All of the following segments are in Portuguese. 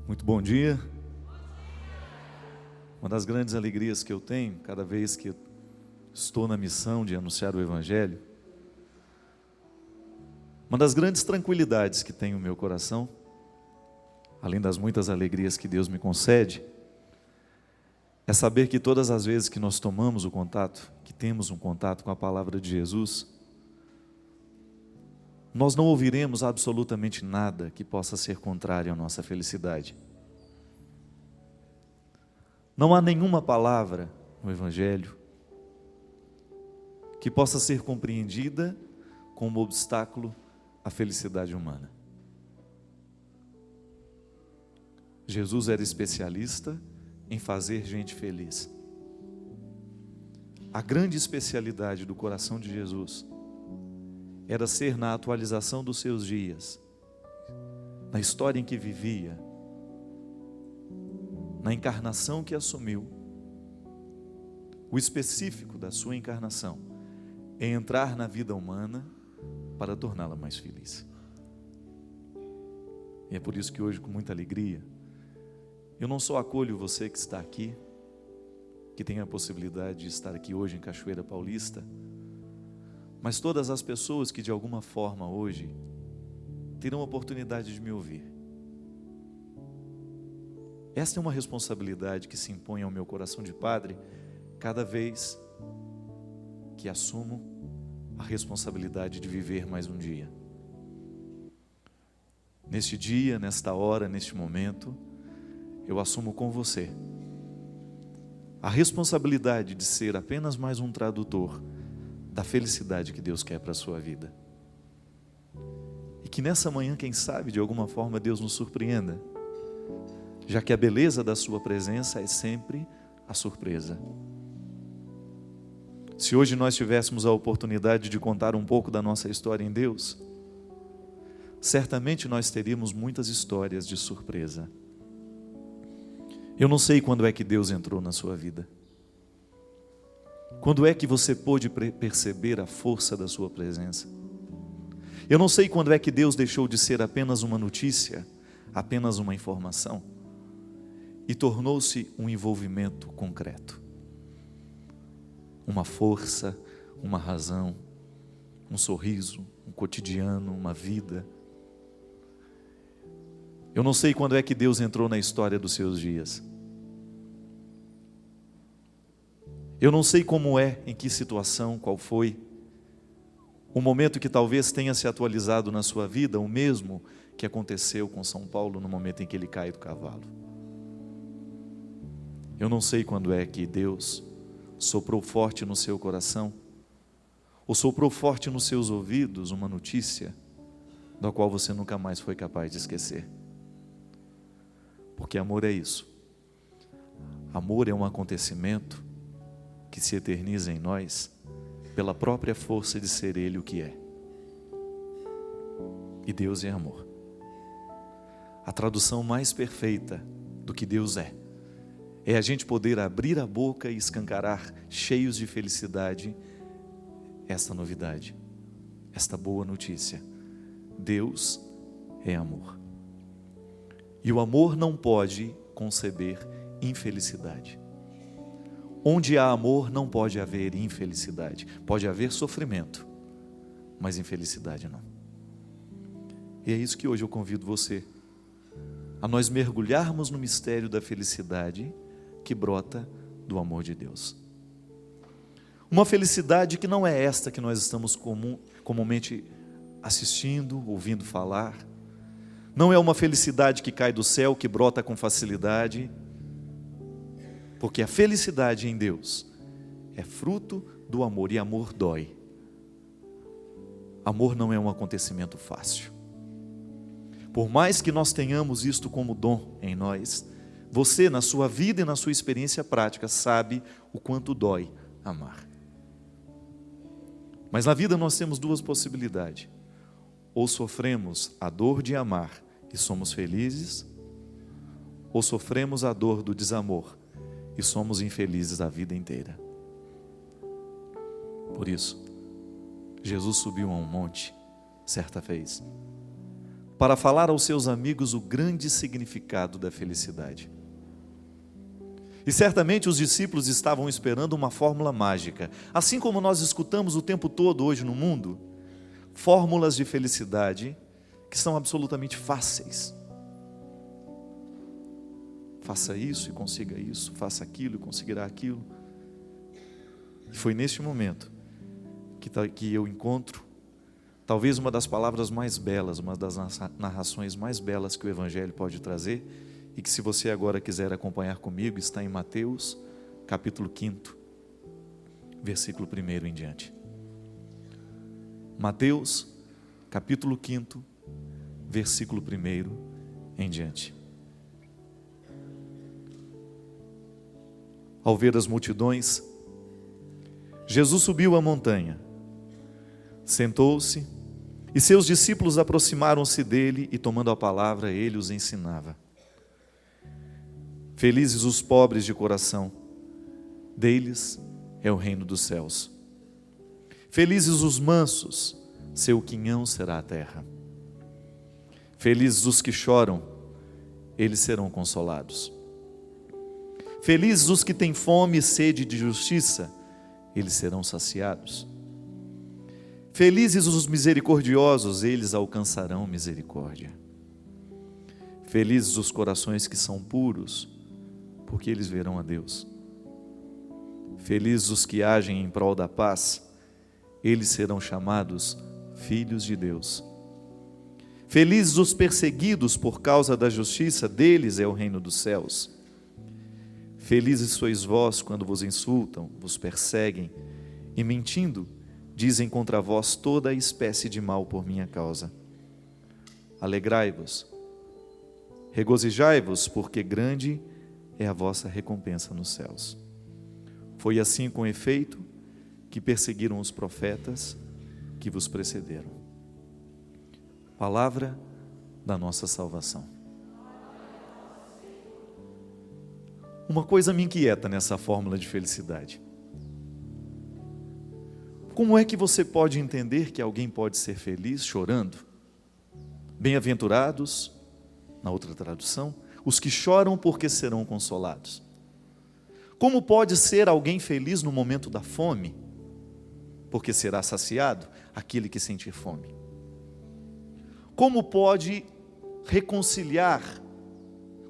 Muito bom dia. Uma das grandes alegrias que eu tenho, cada vez que eu estou na missão de anunciar o Evangelho, uma das grandes tranquilidades que tenho no meu coração, além das muitas alegrias que Deus me concede, é saber que todas as vezes que nós tomamos o contato, que temos um contato com a palavra de Jesus, nós não ouviremos absolutamente nada que possa ser contrário à nossa felicidade. Não há nenhuma palavra no Evangelho que possa ser compreendida como obstáculo à felicidade humana. Jesus era especialista em fazer gente feliz. A grande especialidade do coração de Jesus era ser, na atualização dos seus dias, na história em que vivia, na encarnação que assumiu, o específico da sua encarnação é entrar na vida humana para torná-la mais feliz. E é por isso que hoje, com muita alegria, eu não só acolho você que está aqui, que tem a possibilidade de estar aqui hoje em Cachoeira Paulista, mas todas as pessoas que de alguma forma hoje terão a oportunidade de me ouvir. Esta é uma responsabilidade que se impõe ao meu coração de padre cada vez que assumo a responsabilidade de viver mais um dia. Neste dia, nesta hora, neste momento, eu assumo com você a responsabilidade de ser apenas mais um tradutor da felicidade que Deus quer para a sua vida. E que nessa manhã, quem sabe, de alguma forma Deus nos surpreenda, já que a beleza da sua presença é sempre a surpresa. Se hoje nós tivéssemos a oportunidade de contar um pouco da nossa história em Deus, certamente nós teríamos muitas histórias de surpresa. Eu não sei quando é que Deus entrou na sua vida. Quando é que você pôde perceber a força da sua presença? Eu não sei quando é que Deus deixou de ser apenas uma notícia, apenas uma informação, e tornou-se um envolvimento concreto. Uma força, uma razão, um sorriso, um cotidiano, uma vida. Eu não sei quando é que Deus entrou na história dos seus dias. Eu não sei como é, em que situação, qual foi o momento que talvez tenha se atualizado na sua vida, o mesmo que aconteceu com São Paulo no momento em que ele cai do cavalo. Eu não sei quando é que Deus soprou forte no seu coração, ou soprou forte nos seus ouvidos uma notícia da qual você nunca mais foi capaz de esquecer. Porque amor é isso. Amor é um acontecimento que se eterniza em nós pela própria força de ser Ele o que é. E Deus é amor. A tradução mais perfeita do que Deus é a gente poder abrir a boca e escancarar, cheios de felicidade, esta novidade, esta boa notícia. Deus é amor. E o amor não pode conceber infelicidade. Onde há amor não pode haver infelicidade. Pode haver sofrimento, mas infelicidade não. E é isso que hoje eu convido você a nós mergulharmos no mistério da felicidade que brota do amor de Deus. Uma felicidade que não é esta que nós estamos comumente assistindo, ouvindo falar. Não é uma felicidade que cai do céu, que brota com facilidade. Porque a felicidade em Deus é fruto do amor, e amor dói. Amor não é um acontecimento fácil. Por mais que nós tenhamos isto como dom em nós, você, na sua vida e na sua experiência prática, sabe o quanto dói amar. Mas na vida nós temos duas possibilidades. Ou sofremos a dor de amar e somos felizes, ou sofremos a dor do desamor e somos infelizes a vida inteira. Por isso, Jesus subiu a um monte, certa vez, para falar aos seus amigos o grande significado da felicidade. E certamente os discípulos estavam esperando uma fórmula mágica, assim como nós escutamos o tempo todo hoje no mundo, fórmulas de felicidade que são absolutamente fáceis. Faça isso e consiga isso, faça aquilo e conseguirá aquilo. E foi neste momento que eu encontro talvez uma das palavras mais belas, uma das narrações mais belas que o Evangelho pode trazer, e que, se você agora quiser acompanhar comigo, está em Mateus, capítulo 5, versículo 1 em diante. Mateus, capítulo 5, versículo 1 em diante. Ao ver as multidões, Jesus subiu a montanha, sentou-se, e seus discípulos aproximaram-se dele, e tomando a palavra, ele os ensinava. Felizes os pobres de coração, deles é o reino dos céus. Felizes os mansos, seu quinhão será a terra. Felizes os que choram, eles serão consolados. Felizes os que têm fome e sede de justiça, eles serão saciados. Felizes os misericordiosos, eles alcançarão misericórdia. Felizes os corações que são puros, porque eles verão a Deus. Felizes os que agem em prol da paz, eles serão chamados filhos de Deus. Felizes os perseguidos por causa da justiça, deles é o reino dos céus. Felizes sois vós quando vos insultam, vos perseguem e, mentindo, dizem contra vós toda a espécie de mal por minha causa. Alegrai-vos, regozijai-vos, porque grande é a vossa recompensa nos céus. Foi assim, com efeito, que perseguiram os profetas que vos precederam. Palavra da nossa salvação. Uma coisa me inquieta nessa fórmula de felicidade. Como é que você pode entender que alguém pode ser feliz chorando? Bem-aventurados, na outra tradução, os que choram porque serão consolados. Como pode ser alguém feliz no momento da fome? Porque será saciado aquele que sentir fome. Como pode reconciliar?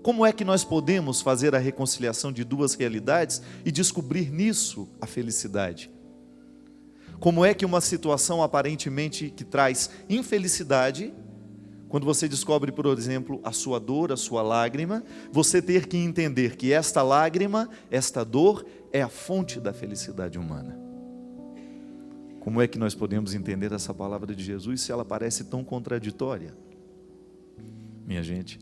Como é que nós podemos fazer a reconciliação de duas realidades e descobrir nisso a felicidade? Como é que uma situação aparentemente que traz infelicidade, quando você descobre, por exemplo, a sua dor, a sua lágrima, você ter que entender que esta lágrima, esta dor, é a fonte da felicidade humana. Como é que nós podemos entender essa palavra de Jesus se ela parece tão contraditória? Minha gente,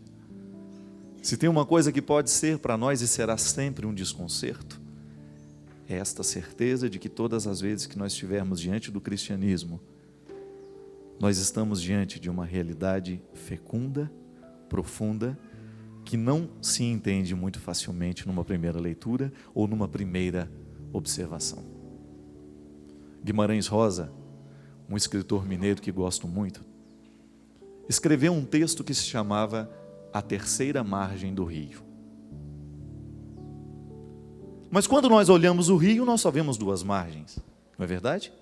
se tem uma coisa que pode ser para nós e será sempre um desconcerto, é esta certeza de que todas as vezes que nós estivermos diante do cristianismo, nós estamos diante de uma realidade fecunda, profunda, que não se entende muito facilmente numa primeira leitura ou numa primeira observação. Guimarães Rosa, um escritor mineiro que gosto muito, escreveu um texto que se chamava A Terceira Margem do Rio. Mas quando nós olhamos o rio, nós só vemos duas margens, não é verdade?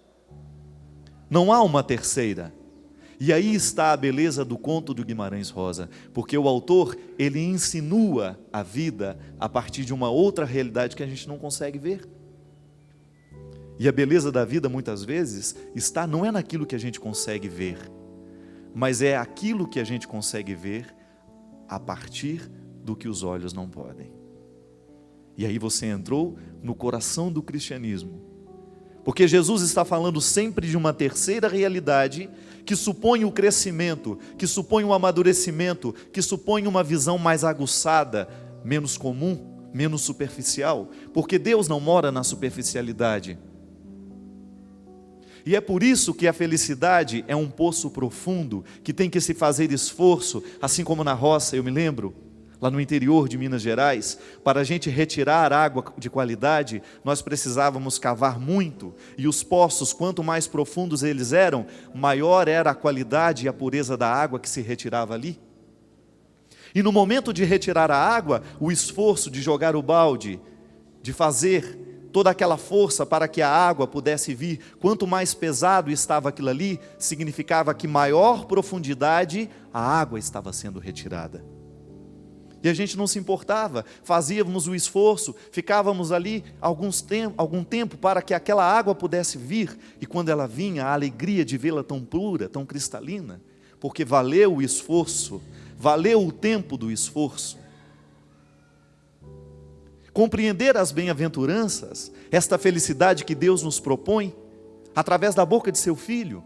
Não há uma terceira. E aí está a beleza do conto do Guimarães Rosa, porque o autor, ele insinua a vida a partir de uma outra realidade que a gente não consegue ver. E a beleza da vida, muitas vezes, não é naquilo que a gente consegue ver, mas é aquilo que a gente consegue ver a partir do que os olhos não podem. E aí você entrou no coração do cristianismo, porque Jesus está falando sempre de uma terceira realidade que supõe o crescimento, que supõe o amadurecimento, que supõe uma visão mais aguçada, menos comum, menos superficial, porque Deus não mora na superficialidade. E é por isso que a felicidade é um poço profundo, que tem que se fazer esforço, assim como na roça, eu me lembro, lá no interior de Minas Gerais, para a gente retirar água de qualidade, nós precisávamos cavar muito, e os poços, quanto mais profundos eles eram, maior era a qualidade e a pureza da água que se retirava ali. E no momento de retirar a água, o esforço de jogar o balde, de fazer toda aquela força para que a água pudesse vir, quanto mais pesado estava aquilo ali, significava que maior profundidade a água estava sendo retirada. E a gente não se importava, fazíamos o esforço, ficávamos ali algum tempo para que aquela água pudesse vir, e quando ela vinha, a alegria de vê-la tão pura, tão cristalina, porque valeu o esforço, valeu o tempo do esforço. Compreender as bem-aventuranças, esta felicidade que Deus nos propõe, através da boca de seu Filho,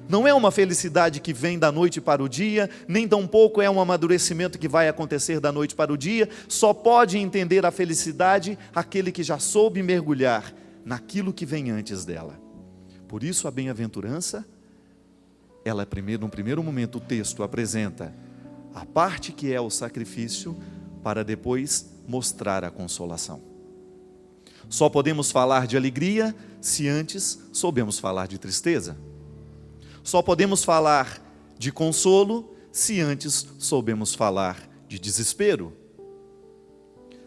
não é uma felicidade que vem da noite para o dia, nem tampouco é um amadurecimento que vai acontecer da noite para o dia. Só pode entender a felicidade aquele que já soube mergulhar naquilo que vem antes dela. Por isso a bem-aventurança, ela no primeiro momento o texto apresenta a parte que é o sacrifício, para depois mostrar a consolação. Só podemos falar de alegria se antes soubemos falar de tristeza. Só podemos falar de consolo se antes soubemos falar de desespero.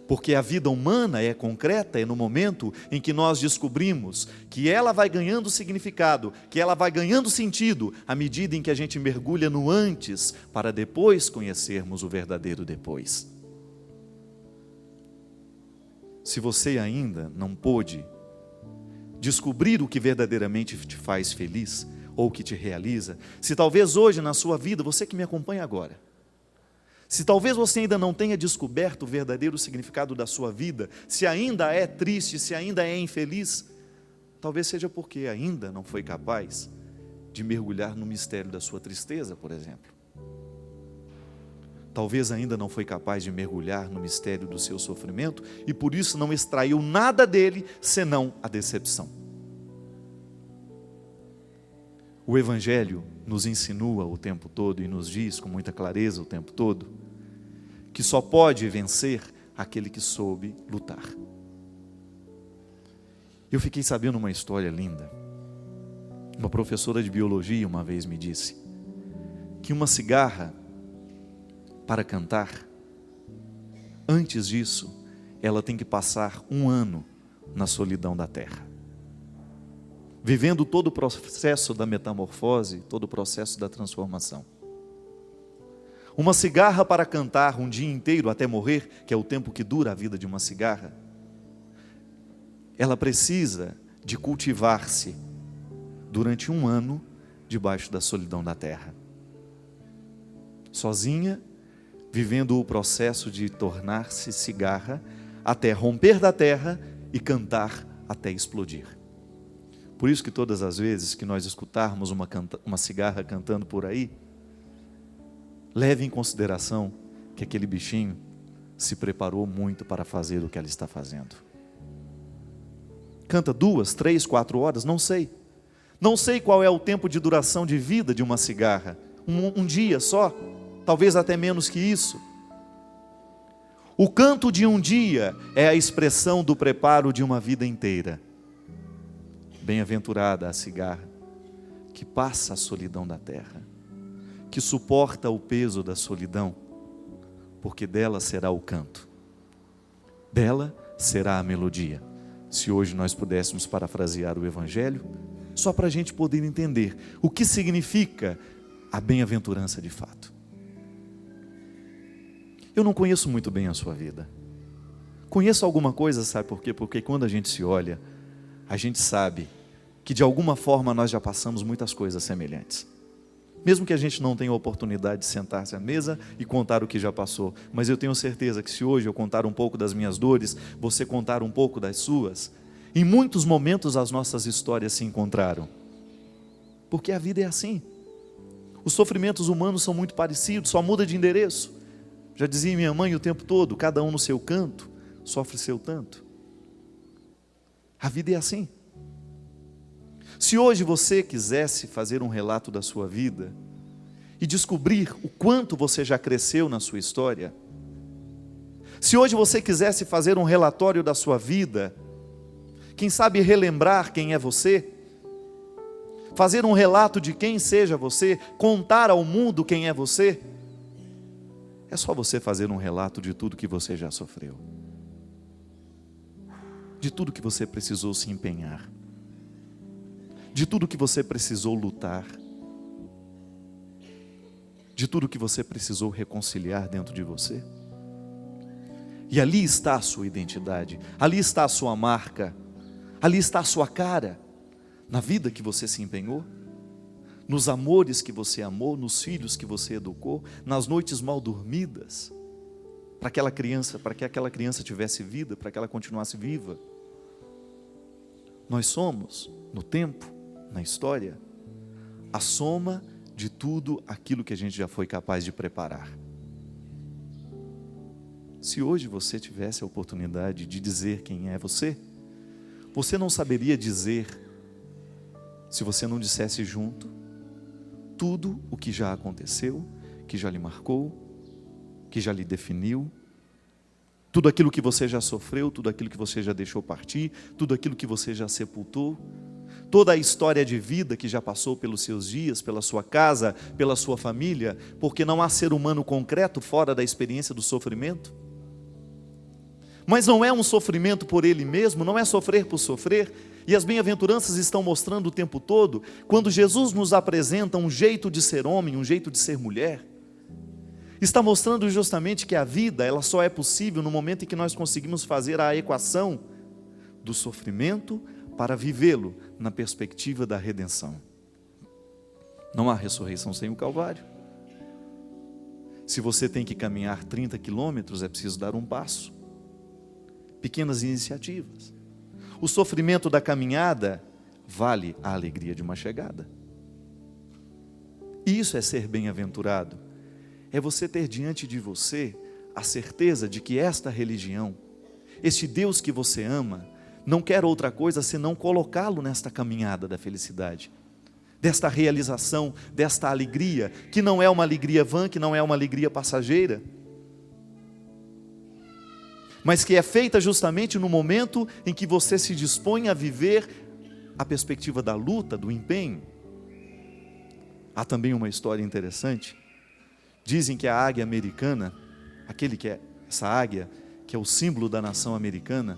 Porque a vida humana é concreta, é no momento em que nós descobrimos que ela vai ganhando significado, que ela vai ganhando sentido, à medida em que a gente mergulha no antes, para depois conhecermos o verdadeiro depois. Se você ainda não pôde descobrir o que verdadeiramente te faz feliz, ou que te realiza, se talvez hoje na sua vida, você que me acompanha agora, se talvez você ainda não tenha descoberto o verdadeiro significado da sua vida, se ainda é triste, se ainda é infeliz, talvez seja porque ainda não foi capaz de mergulhar no mistério da sua tristeza, por exemplo. Talvez ainda não foi capaz de mergulhar no mistério do seu sofrimento e por isso não extraiu nada dele, senão a decepção. O Evangelho nos insinua o tempo todo e nos diz com muita clareza o tempo todo que só pode vencer aquele que soube lutar. Eu fiquei sabendo uma história linda. Uma professora de biologia uma vez me disse que uma cigarra, para cantar, antes disso, ela tem que passar 1 ano na solidão da terra, vivendo todo o processo da metamorfose, todo o processo da transformação. Uma cigarra para cantar um dia inteiro até morrer, que é o tempo que dura a vida de uma cigarra, ela precisa de cultivar-se durante 1 ano debaixo da solidão da terra, sozinha, vivendo o processo de tornar-se cigarra, até romper da terra e cantar até explodir. Por isso que todas as vezes que nós escutarmos uma cigarra cantando por aí, leve em consideração que aquele bichinho se preparou muito para fazer o que ela está fazendo. Canta 2, 3, 4 horas, não sei. Não sei qual é o tempo de duração de vida de uma cigarra. Um dia só, talvez até menos que isso. O canto de um dia é a expressão do preparo de uma vida inteira. Bem-aventurada a cigarra que passa a solidão da terra, que suporta o peso da solidão, porque dela será o canto, dela será a melodia. Se hoje nós pudéssemos parafrasear o Evangelho, só para a gente poder entender o que significa a bem-aventurança de fato. Eu não conheço muito bem a sua vida. Conheço alguma coisa, sabe por quê? Porque quando a gente se olha, a gente sabe que de alguma forma nós já passamos muitas coisas semelhantes. Mesmo que a gente não tenha a oportunidade de sentar-se à mesa e contar o que já passou. Mas eu tenho certeza que se hoje eu contar um pouco das minhas dores, você contar um pouco das suas, em muitos momentos as nossas histórias se encontraram. Porque a vida é assim. Os sofrimentos humanos são muito parecidos, só muda de endereço. Já dizia minha mãe o tempo todo, cada um no seu canto, sofre seu tanto. A vida é assim. Se hoje você quisesse fazer um relato da sua vida, e descobrir o quanto você já cresceu na sua história. Se hoje você quisesse fazer um relatório da sua vida, quem sabe relembrar quem é você, fazer um relato de quem seja você, contar ao mundo quem é você, é só você fazer um relato de tudo que você já sofreu, de tudo que você precisou se empenhar, de tudo que você precisou lutar, de tudo que você precisou reconciliar dentro de você. E ali está a sua identidade, ali está a sua marca, ali está a sua cara, na vida que você se empenhou, nos amores que você amou, nos filhos que você educou, nas noites mal dormidas, para que aquela criança tivesse vida, para que ela continuasse viva. Nós somos, no tempo, na história, a soma de tudo aquilo que a gente já foi capaz de preparar. Se hoje você tivesse a oportunidade de dizer quem é você, você não saberia dizer, se você não dissesse junto, tudo o que já aconteceu, que já lhe marcou, que já lhe definiu, tudo aquilo que você já sofreu, tudo aquilo que você já deixou partir, tudo aquilo que você já sepultou, toda a história de vida que já passou pelos seus dias, pela sua casa, pela sua família, porque não há ser humano concreto fora da experiência do sofrimento. Mas não é um sofrimento por ele mesmo, não é sofrer por sofrer, e as bem-aventuranças estão mostrando o tempo todo, quando Jesus nos apresenta um jeito de ser homem, um jeito de ser mulher, está mostrando justamente que a vida, ela só é possível no momento em que nós conseguimos fazer a equação do sofrimento para vivê-lo na perspectiva da redenção. Não há ressurreição sem o Calvário. Se você tem que caminhar 30 quilômetros, é preciso dar um passo. Pequenas iniciativas. O sofrimento da caminhada vale a alegria de uma chegada. E isso é ser bem-aventurado. É você ter diante de você a certeza de que esta religião, este Deus que você ama, não quer outra coisa senão colocá-lo nesta caminhada da felicidade, desta realização, desta alegria, que não é uma alegria vã, que não é uma alegria passageira, mas que é feita justamente no momento em que você se dispõe a viver a perspectiva da luta, do empenho. Há também uma história interessante. Dizem que a águia americana, essa águia, que é o símbolo da nação americana,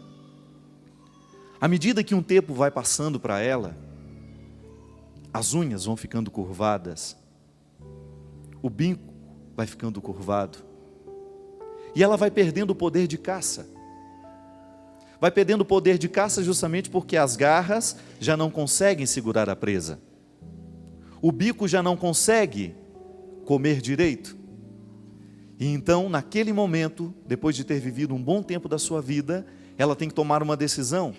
à medida que um tempo vai passando para ela, as unhas vão ficando curvadas, o bico vai ficando curvado, e ela vai perdendo o poder de caça. Vai perdendo o poder de caça justamente porque as garras já não conseguem segurar a presa. O bico já não consegue comer direito. E então, naquele momento, depois de ter vivido um bom tempo da sua vida, ela tem que tomar uma decisão.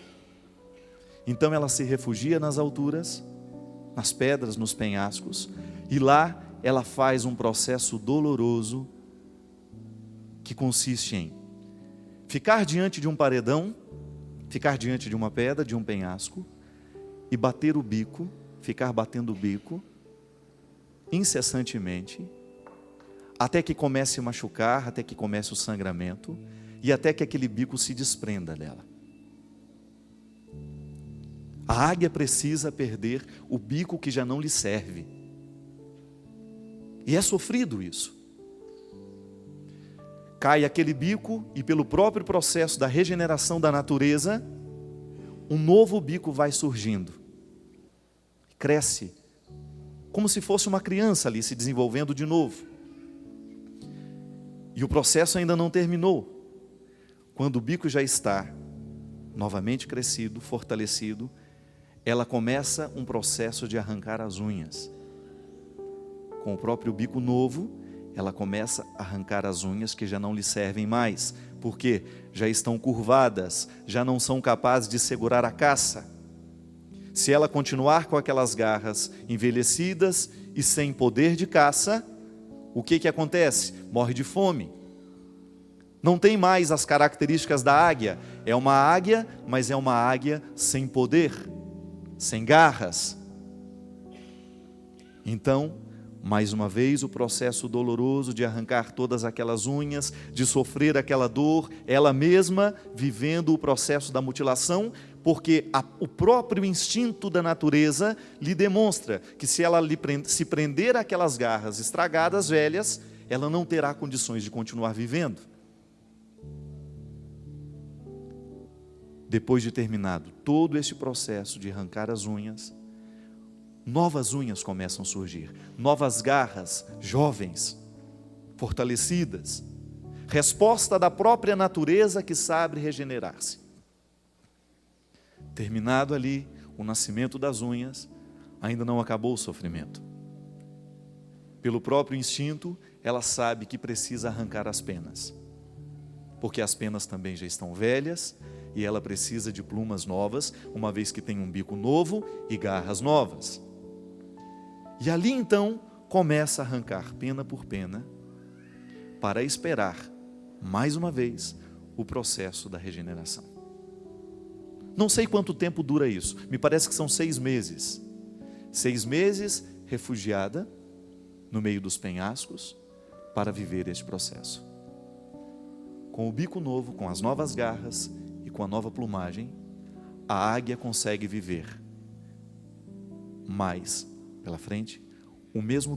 Então ela se refugia nas alturas, nas pedras, nos penhascos, e lá ela faz um processo doloroso, que consiste em ficar diante de um paredão, ficar diante de uma pedra, de um penhasco, e bater o bico, ficar batendo o bico, incessantemente, até que comece a machucar, até que comece o sangramento, e até que aquele bico se desprenda dela. A águia precisa perder o bico que já não lhe serve. E é sofrido isso. Cai aquele bico e pelo próprio processo da regeneração da natureza, um novo bico vai surgindo. Cresce, como se fosse uma criança ali se desenvolvendo de novo. E o processo ainda não terminou. Quando o bico já está novamente crescido, fortalecido, ela começa um processo de arrancar as unhas. Com o próprio bico novo, ela começa a arrancar as unhas que já não lhe servem mais, porque já estão curvadas, já não são capazes de segurar a caça. Se ela continuar com aquelas garras envelhecidas e sem poder de caça, o que acontece? Morre de fome. Não tem mais as características da águia. É uma águia, mas é uma águia sem poder, sem garras. Então, Mais uma vez o processo doloroso de arrancar todas aquelas unhas, de sofrer aquela dor, ela mesma vivendo o processo da mutilação, porque o próprio instinto da natureza lhe demonstra que se ela se prender àquelas garras estragadas, velhas, ela não terá condições de continuar vivendo. Depois de terminado todo este processo de arrancar as unhas, novas unhas começam a surgir, novas garras, jovens, fortalecidas, resposta da própria natureza que sabe regenerar-se. Terminado ali o nascimento das unhas, ainda não acabou o sofrimento. Pelo próprio instinto, ela sabe que precisa arrancar as penas, porque as penas também já estão velhas, e ela precisa de plumas novas, uma vez que tem um bico novo e garras novas. E ali então começa a arrancar pena por pena, para esperar, mais uma vez, o processo da regeneração. Não sei quanto tempo dura isso, me parece que são 6 meses. 6 meses refugiada no meio dos penhascos para viver este processo. Com o bico novo, com as novas garras e com a nova plumagem, a águia consegue viver mais pela frente o mesmo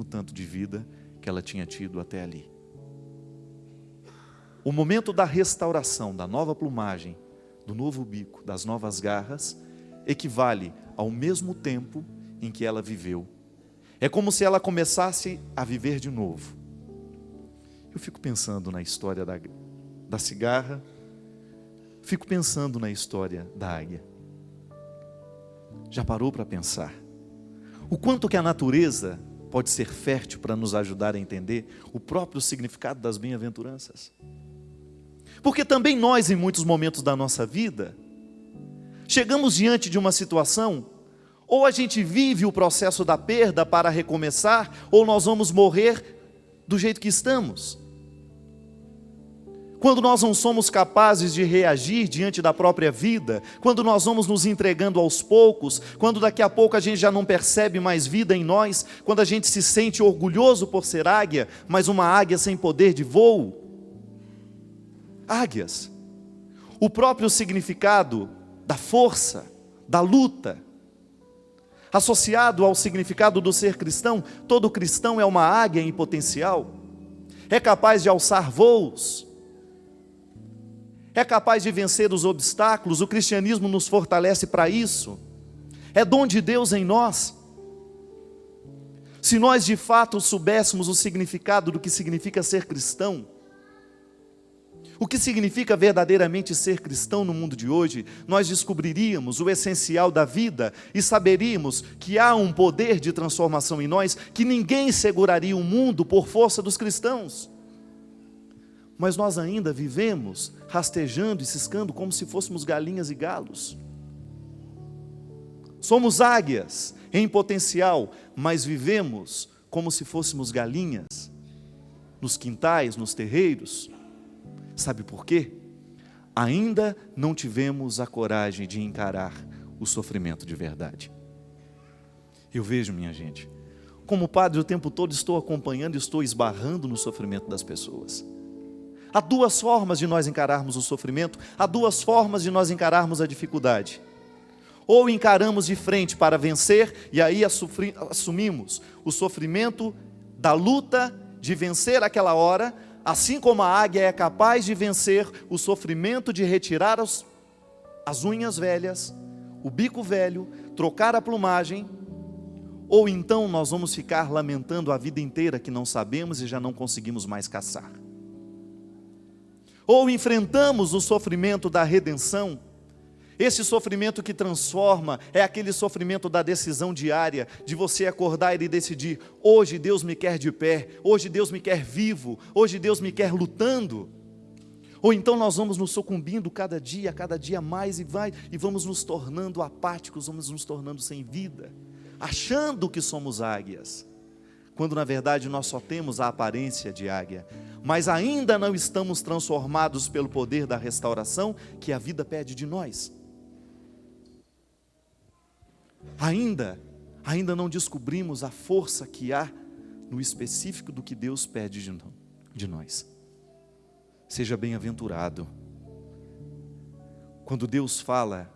tanto de vida que ela tinha tido até ali. O momento da restauração, da nova plumagem, do novo bico, das novas garras, equivale ao mesmo tempo em que ela viveu. É como se ela começasse a viver de novo. Eu fico pensando na história da cigarra, fico pensando na história da águia. Já parou para pensar o quanto que a natureza pode ser fértil para nos ajudar a entender o próprio significado das bem-aventuranças? Porque também nós, em muitos momentos da nossa vida, chegamos diante de uma situação, ou a gente vive o processo da perda para recomeçar, ou nós vamos morrer do jeito que estamos. Quando nós não somos capazes de reagir diante da própria vida, quando nós vamos nos entregando aos poucos, quando daqui a pouco a gente já não percebe mais vida em nós, quando a gente se sente orgulhoso por ser águia, mas uma águia sem poder de voo. Águias, o próprio significado da força, da luta, associado ao significado do ser cristão, todo cristão é uma águia em potencial, é capaz de alçar voos, é capaz de vencer os obstáculos. O cristianismo nos fortalece para isso, é dom de Deus em nós. Se nós de fato soubéssemos o significado do que significa ser cristão, o que significa verdadeiramente ser cristão no mundo de hoje, nós descobriríamos o essencial da vida e saberíamos que há um poder de transformação em nós, que ninguém seguraria o mundo por força dos cristãos. Mas nós ainda vivemos rastejando e ciscando como se fôssemos galinhas e galos. Somos águias em potencial, mas vivemos como se fôssemos galinhas, nos quintais, nos terreiros. Sabe por quê? Ainda não tivemos a coragem de encarar o sofrimento de verdade. Eu vejo, minha gente, como padre o tempo todo estou acompanhando e estou esbarrando no sofrimento das pessoas. Há 2 formas de nós encararmos o sofrimento, há 2 formas de nós encararmos a dificuldade. Ou encaramos de frente para vencer, e aí assumimos o sofrimento da luta de vencer aquela hora, assim como a águia é capaz de vencer o sofrimento de retirar as unhas velhas, o bico velho, trocar a plumagem, ou então nós vamos ficar lamentando a vida inteira que não sabemos e já não conseguimos mais caçar. Ou enfrentamos o sofrimento da redenção, esse sofrimento que transforma, é aquele sofrimento da decisão diária, de você acordar e decidir, hoje Deus me quer de pé, hoje Deus me quer vivo, hoje Deus me quer lutando. Ou então nós vamos nos sucumbindo cada dia mais e vamos nos tornando apáticos, vamos nos tornando sem vida, achando que somos águias, quando na verdade nós só temos a aparência de águia, mas ainda não estamos transformados pelo poder da restauração que a vida pede de nós. Ainda Ainda não descobrimos a força que há no específico do que Deus pede de nós. Seja bem-aventurado. Quando Deus fala,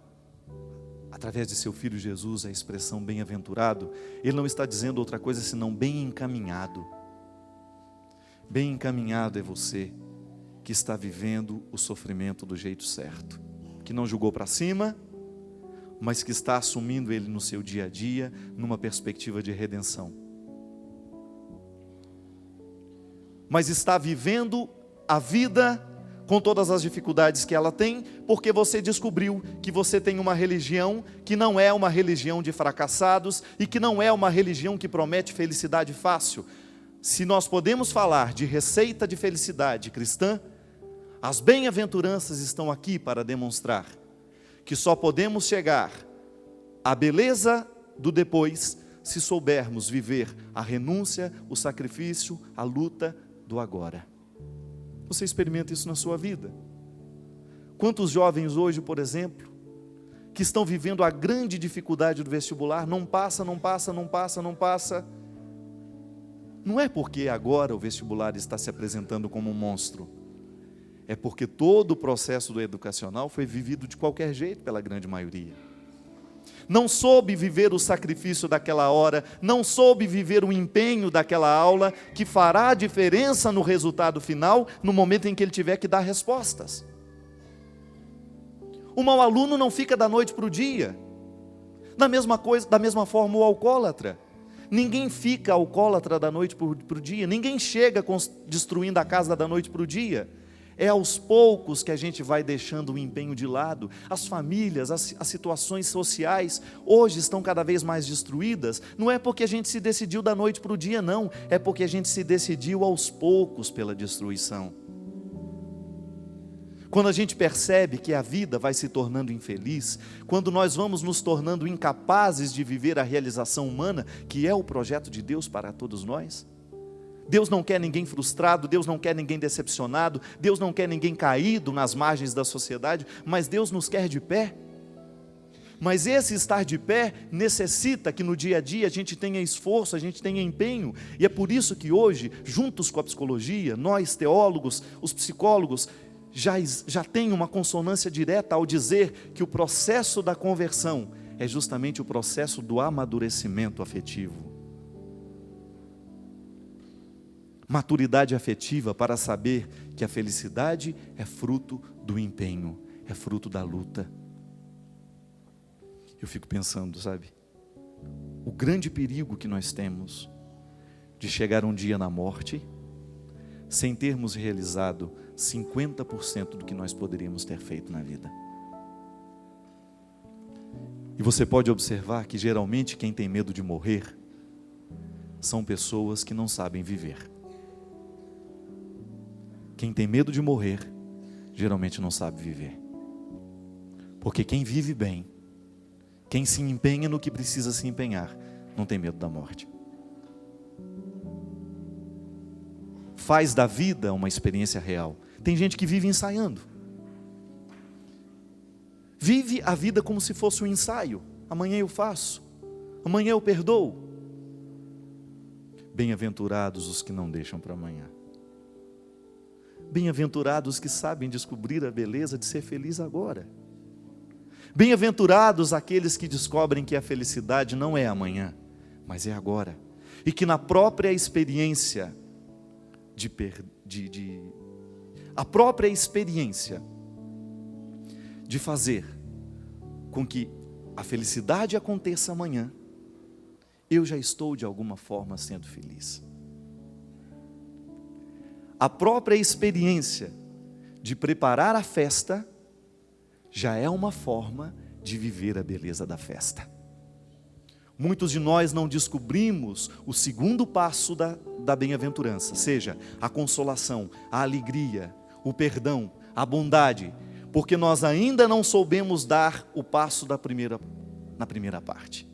através de seu Filho Jesus, a expressão bem-aventurado, Ele não está dizendo outra coisa senão bem encaminhado. Bem encaminhado é você que está vivendo o sofrimento do jeito certo, que não julgou para cima, mas que está assumindo ele no seu dia a dia, numa perspectiva de redenção. Mas está vivendo a vida com todas as dificuldades que ela tem, porque você descobriu que você tem uma religião que não é uma religião de fracassados e que não é uma religião que promete felicidade fácil. Se nós podemos falar de receita de felicidade cristã, as bem-aventuranças estão aqui para demonstrar que só podemos chegar à beleza do depois se soubermos viver a renúncia, o sacrifício, a luta do agora. Você experimenta isso na sua vida? Quantos jovens hoje, por exemplo, que estão vivendo a grande dificuldade do vestibular, não passa. Não é porque agora o vestibular está se apresentando como um monstro. É porque todo o processo do educacional foi vivido de qualquer jeito pela grande maioria. Não soube viver o sacrifício daquela hora, não soube viver o empenho daquela aula, que fará a diferença no resultado final, no momento em que ele tiver que dar respostas. O mau aluno não fica da noite para o dia. Da mesma forma o alcoólatra. Ninguém fica alcoólatra da noite para o dia, ninguém chega destruindo a casa da noite para o dia. É aos poucos que a gente vai deixando o empenho de lado. As famílias, as situações sociais hoje estão cada vez mais destruídas. Não é porque a gente se decidiu da noite para o dia, não. É porque a gente se decidiu aos poucos pela destruição. Quando a gente percebe que a vida vai se tornando infeliz, quando nós vamos nos tornando incapazes de viver a realização humana, que é o projeto de Deus para todos nós. Deus não quer ninguém frustrado, Deus não quer ninguém decepcionado, Deus não quer ninguém caído nas margens da sociedade, mas Deus nos quer de pé. Mas esse estar de pé necessita que no dia a dia a gente tenha esforço, a gente tenha empenho, e é por isso que hoje, juntos com a psicologia, nós teólogos, os psicólogos, já tem uma consonância direta ao dizer que o processo da conversão é justamente o processo do amadurecimento afetivo. Maturidade afetiva para saber que a felicidade é fruto do empenho, é fruto da luta. Eu fico pensando, sabe, o grande perigo que nós temos de chegar um dia na morte sem termos realizado 50% do que nós poderíamos ter feito na vida. E você pode observar que geralmente quem tem medo de morrer são pessoas que não sabem viver. Quem tem medo de morrer, geralmente não sabe viver. Porque quem vive bem, quem se empenha no que precisa se empenhar, não tem medo da morte. Faz da vida uma experiência real. Tem gente que vive ensaiando. Vive a vida como se fosse um ensaio. Amanhã eu faço, amanhã eu perdoo. Bem-aventurados os que não deixam para amanhã. Bem-aventurados que sabem descobrir a beleza de ser feliz agora. Bem-aventurados aqueles que descobrem que a felicidade não é amanhã, mas é agora. E que na própria experiência a própria experiência de fazer com que a felicidade aconteça amanhã, eu já estou de alguma forma sendo feliz. A própria experiência de preparar a festa já é uma forma de viver a beleza da festa. Muitos de nós não descobrimos o segundo passo da bem-aventurança, seja a consolação, a alegria, o perdão, a bondade, porque nós ainda não soubemos dar o passo na primeira parte.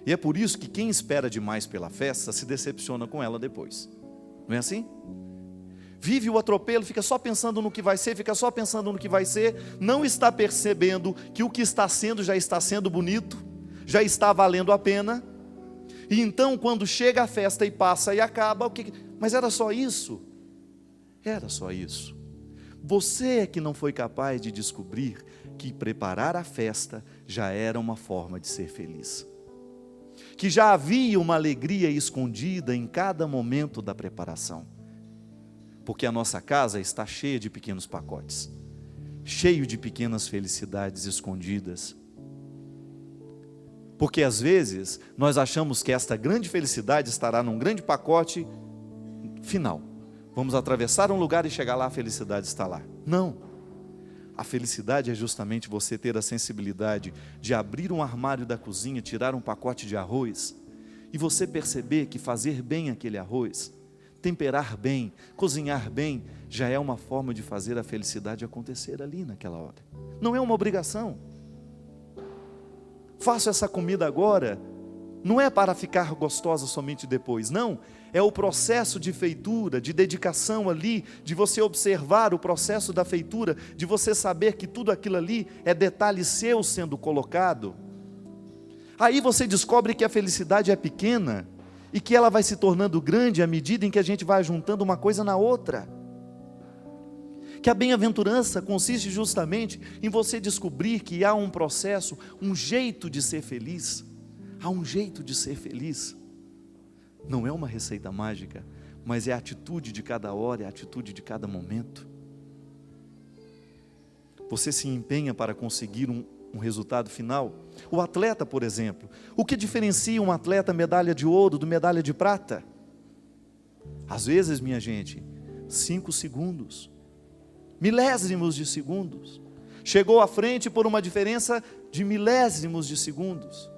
E é por isso que quem espera demais pela festa se decepciona com ela depois. Não é assim? Vive o atropelo, fica só pensando no que vai ser, não está percebendo que o que está sendo já está sendo bonito, já está valendo a pena. E então, quando chega a festa e passa e acaba, mas era só isso? Era só isso. Você é que não foi capaz de descobrir que preparar a festa já era uma forma de ser feliz. Que já havia uma alegria escondida em cada momento da preparação. Porque a nossa casa está cheia de pequenos pacotes, cheio de pequenas felicidades escondidas. Porque às vezes nós achamos que esta grande felicidade estará num grande pacote final. Vamos atravessar um lugar e chegar lá, a felicidade está lá. Não. A felicidade é justamente você ter a sensibilidade de abrir um armário da cozinha, tirar um pacote de arroz e você perceber que fazer bem aquele arroz, temperar bem, cozinhar bem, já é uma forma de fazer a felicidade acontecer ali naquela hora. Não é uma obrigação. Faço essa comida agora, não é para ficar gostosa somente depois, não. É o processo de feitura, de dedicação ali, de você observar o processo da feitura, de você saber que tudo aquilo ali é detalhe seu sendo colocado. Aí você descobre que a felicidade é pequena e que ela vai se tornando grande à medida em que a gente vai juntando uma coisa na outra. Que a bem-aventurança consiste justamente em você descobrir que há um processo, um jeito de ser feliz. Há um jeito de ser feliz. Não é uma receita mágica, mas é a atitude de cada hora, é a atitude de cada momento. Você se empenha para conseguir um resultado final. O atleta, por exemplo, o que diferencia um atleta medalha de ouro do medalha de prata? Às vezes, minha gente, 5 segundos, milésimos de segundos. Chegou à frente por uma diferença de milésimos de segundos.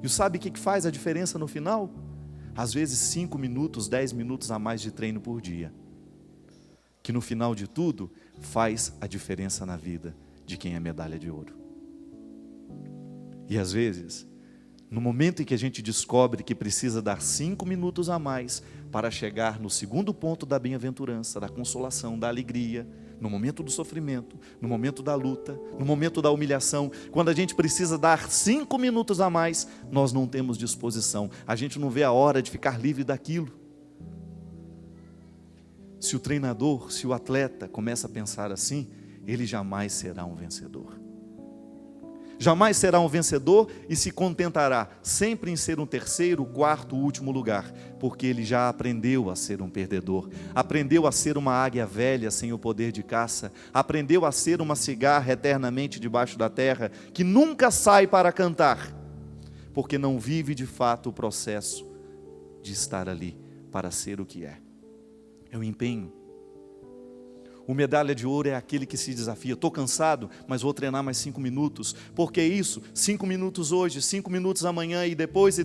E sabe o que faz a diferença no final? Às vezes 5 minutos, 10 minutos a mais de treino por dia. Que no final de tudo, faz a diferença na vida de quem é medalha de ouro. E às vezes, no momento em que a gente descobre que precisa dar 5 minutos a mais para chegar no segundo ponto da bem-aventurança, da consolação, da alegria, no momento do sofrimento, no momento da luta, no momento da humilhação, quando a gente precisa dar 5 minutos a mais, nós não temos disposição, a gente não vê a hora de ficar livre daquilo. Se o treinador, se o atleta começa a pensar assim, ele jamais será um vencedor. Jamais será um vencedor e se contentará sempre em ser um terceiro, quarto, último lugar, porque ele já aprendeu a ser um perdedor, aprendeu a ser uma águia velha sem o poder de caça, aprendeu a ser uma cigarra eternamente debaixo da terra, que nunca sai para cantar, porque não vive de fato o processo de estar ali para ser o que é. É o empenho. O medalha de ouro é aquele que se desafia. Estou cansado, mas vou treinar mais 5 minutos. Por que isso? 5 minutos hoje, 5 minutos amanhã e depois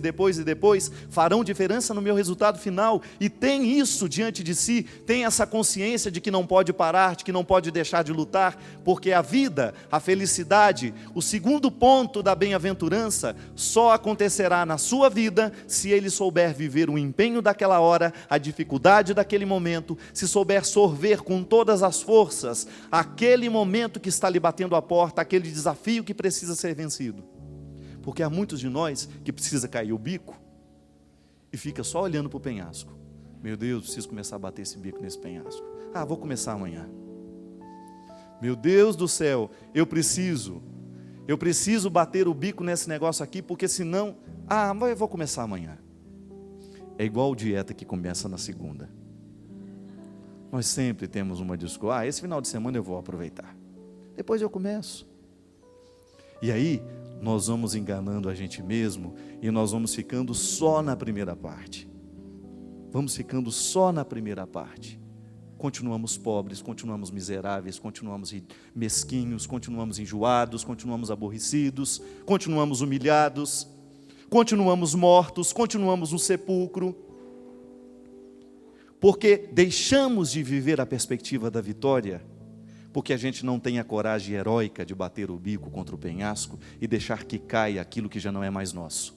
farão diferença no meu resultado final. E tem isso diante de si, tem essa consciência de que não pode parar, de que não pode deixar de lutar, porque a vida, a felicidade, o segundo ponto da bem-aventurança só acontecerá na sua vida se ele souber viver o empenho daquela hora, a dificuldade daquele momento, se souber sorver com todas as forças, aquele momento que está lhe batendo a porta, aquele desafio que precisa ser vencido. Porque há muitos de nós que precisa cair o bico e fica só olhando para o penhasco. Meu Deus, preciso começar a bater esse bico nesse penhasco. Vou começar amanhã. Meu Deus do céu, eu preciso bater o bico nesse negócio aqui, porque senão, mas eu vou começar amanhã. É igual dieta que começa na segunda. Nós sempre temos uma desculpa, esse final de semana eu vou aproveitar, depois eu começo. E aí, nós vamos enganando a gente mesmo, e nós vamos ficando só na primeira parte. Continuamos pobres, continuamos miseráveis, continuamos mesquinhos, continuamos enjoados, continuamos aborrecidos, continuamos humilhados, continuamos mortos, continuamos no sepulcro. Porque deixamos de viver a perspectiva da vitória, porque a gente não tem a coragem heróica de bater o bico contra o penhasco e deixar que caia aquilo que já não é mais nosso.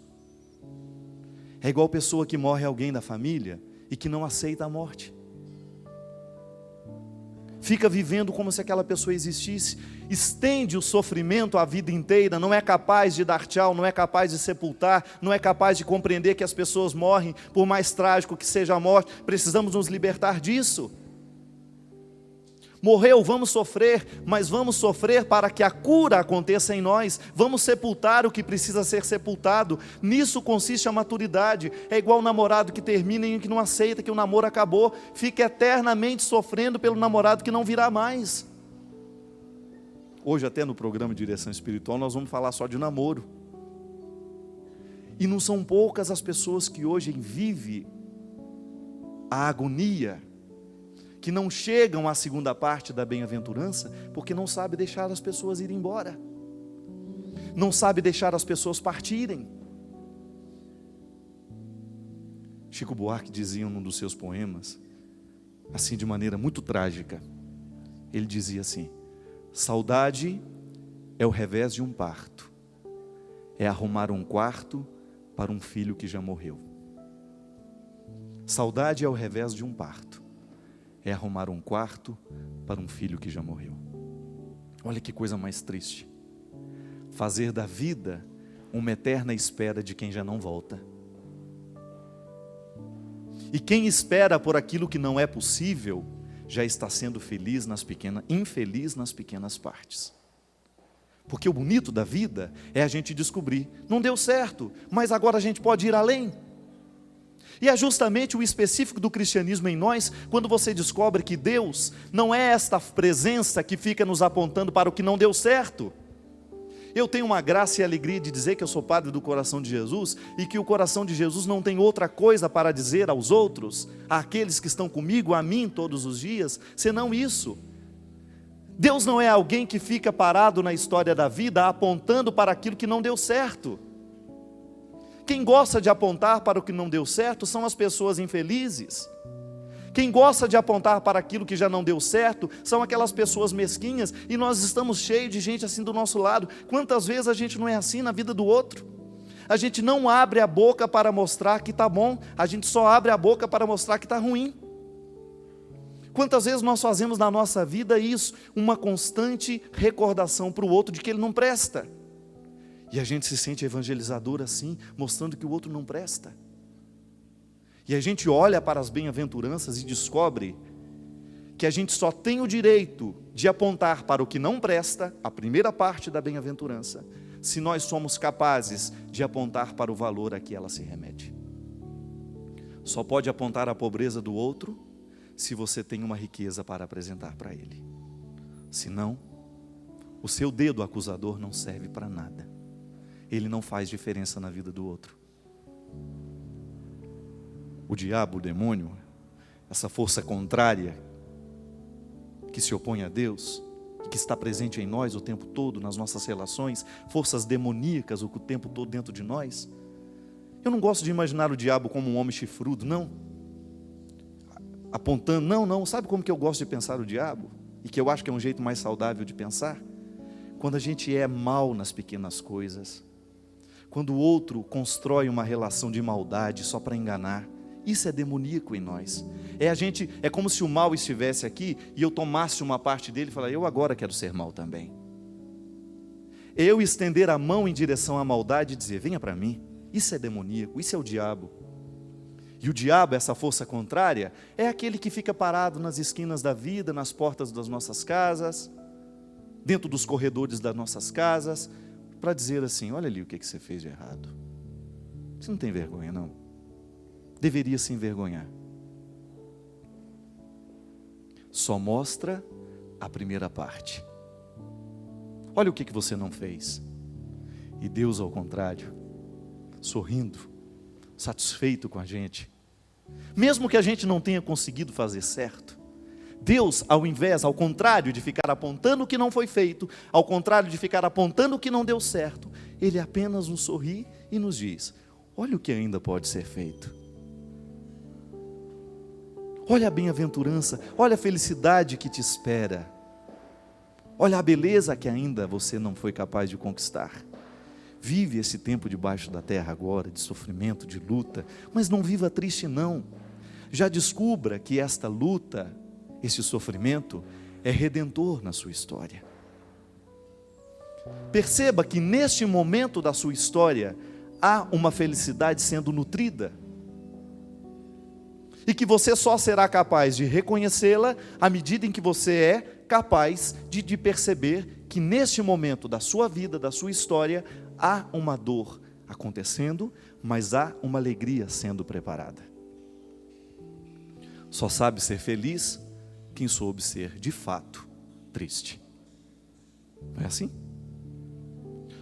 É igual pessoa que morre alguém da família e que não aceita a morte. fica vivendo como se aquela pessoa existisse, estende o sofrimento a vida inteira, não é capaz de dar tchau, não é capaz de sepultar, não é capaz de compreender que as pessoas morrem, por mais trágico que seja a morte. Precisamos nos libertar disso. Morreu, vamos sofrer, mas vamos sofrer para que a cura aconteça em nós. Vamos sepultar o que precisa ser sepultado. Nisso consiste a maturidade. É igual o namorado que termina e que não aceita que o namoro acabou, fica eternamente sofrendo pelo namorado que não virá mais. Hoje, até no programa de direção espiritual, nós vamos falar só de namoro. E não são poucas as pessoas que hoje vivem a agonia, que não chegam à segunda parte da bem-aventurança, porque não sabe deixar as pessoas irem embora, não sabe deixar as pessoas partirem. Chico Buarque dizia num dos seus poemas, assim de maneira muito trágica, ele dizia assim: saudade é o revés de um parto, é arrumar um quarto para um filho que já morreu. Saudade é o revés de um parto, é arrumar um quarto para um filho que já morreu. Olha que coisa mais triste, fazer da vida uma eterna espera de quem já não volta. E quem espera por aquilo que não é possível, já está sendo infeliz nas pequenas partes. Porque o bonito da vida é a gente descobrir, não deu certo, mas agora a gente pode ir além. E é justamente o específico do cristianismo em nós, quando você descobre que Deus não é esta presença que fica nos apontando para o que não deu certo. Eu tenho uma graça e alegria de dizer que eu sou padre do coração de Jesus, e que o coração de Jesus não tem outra coisa para dizer aos outros, àqueles que estão comigo, a mim todos os dias, senão isso. Deus não é alguém que fica parado na história da vida, apontando para aquilo que não deu certo. Quem gosta de apontar para o que não deu certo são as pessoas infelizes. Quem gosta de apontar para aquilo que já não deu certo são aquelas pessoas mesquinhas, e nós estamos cheios de gente assim do nosso lado. Quantas vezes a gente não é assim na vida do outro? A gente não abre a boca para mostrar que está bom, a gente só abre a boca para mostrar que está ruim. Quantas vezes nós fazemos na nossa vida isso, uma constante recordação para o outro de que ele não presta. E a gente se sente evangelizador assim, mostrando que o outro não presta. E a gente olha para as bem-aventuranças e descobre que a gente só tem o direito de apontar para o que não presta, a primeira parte da bem-aventurança, se nós somos capazes de apontar para o valor a que ela se remete. Só pode apontar a pobreza do outro se você tem uma riqueza para apresentar para ele. Senão, o seu dedo acusador não serve para nada. Ele não faz diferença na vida do outro. O diabo, o demônio, essa força contrária que se opõe a Deus, que está presente em nós o tempo todo, nas nossas relações, forças demoníacas o tempo todo dentro de nós. Eu não gosto de imaginar o diabo como um homem chifrudo, não. Apontando, não. Sabe como que eu gosto de pensar o diabo? E que eu acho que é um jeito mais saudável de pensar? Quando a gente é mal nas pequenas coisas. Quando o outro constrói uma relação de maldade só para enganar, isso é demoníaco em nós. É como se o mal estivesse aqui e eu tomasse uma parte dele e falasse: eu agora quero ser mal também. Eu estender a mão em direção à maldade e dizer: venha para mim. Isso é demoníaco, isso é o diabo. E o diabo, essa força contrária, é aquele que fica parado nas esquinas da vida, nas portas das nossas casas, dentro dos corredores das nossas casas, para dizer assim: olha ali o que você fez de errado. Você não tem vergonha, não? Deveria se envergonhar. Só mostra a primeira parte. Olha o que você não fez. E Deus, ao contrário, sorrindo, satisfeito com a gente, mesmo que a gente não tenha conseguido fazer certo, Deus, ao contrário de ficar apontando o que não foi feito, ao contrário de ficar apontando o que não deu certo, Ele apenas nos sorri e nos diz: olha o que ainda pode ser feito. Olha a bem-aventurança, olha a felicidade que te espera. Olha a beleza que ainda você não foi capaz de conquistar. Vive esse tempo debaixo da terra agora, de sofrimento, de luta, mas não viva triste não. Já descubra que esta luta, esse sofrimento, é redentor na sua história. Perceba que neste momento da sua história, há uma felicidade sendo nutrida, e que você só será capaz de reconhecê-la à medida em que você é capaz de perceber que neste momento da sua vida, da sua história, há uma dor acontecendo, mas há uma alegria sendo preparada. Só sabe ser feliz quem soube ser de fato triste. Não é assim?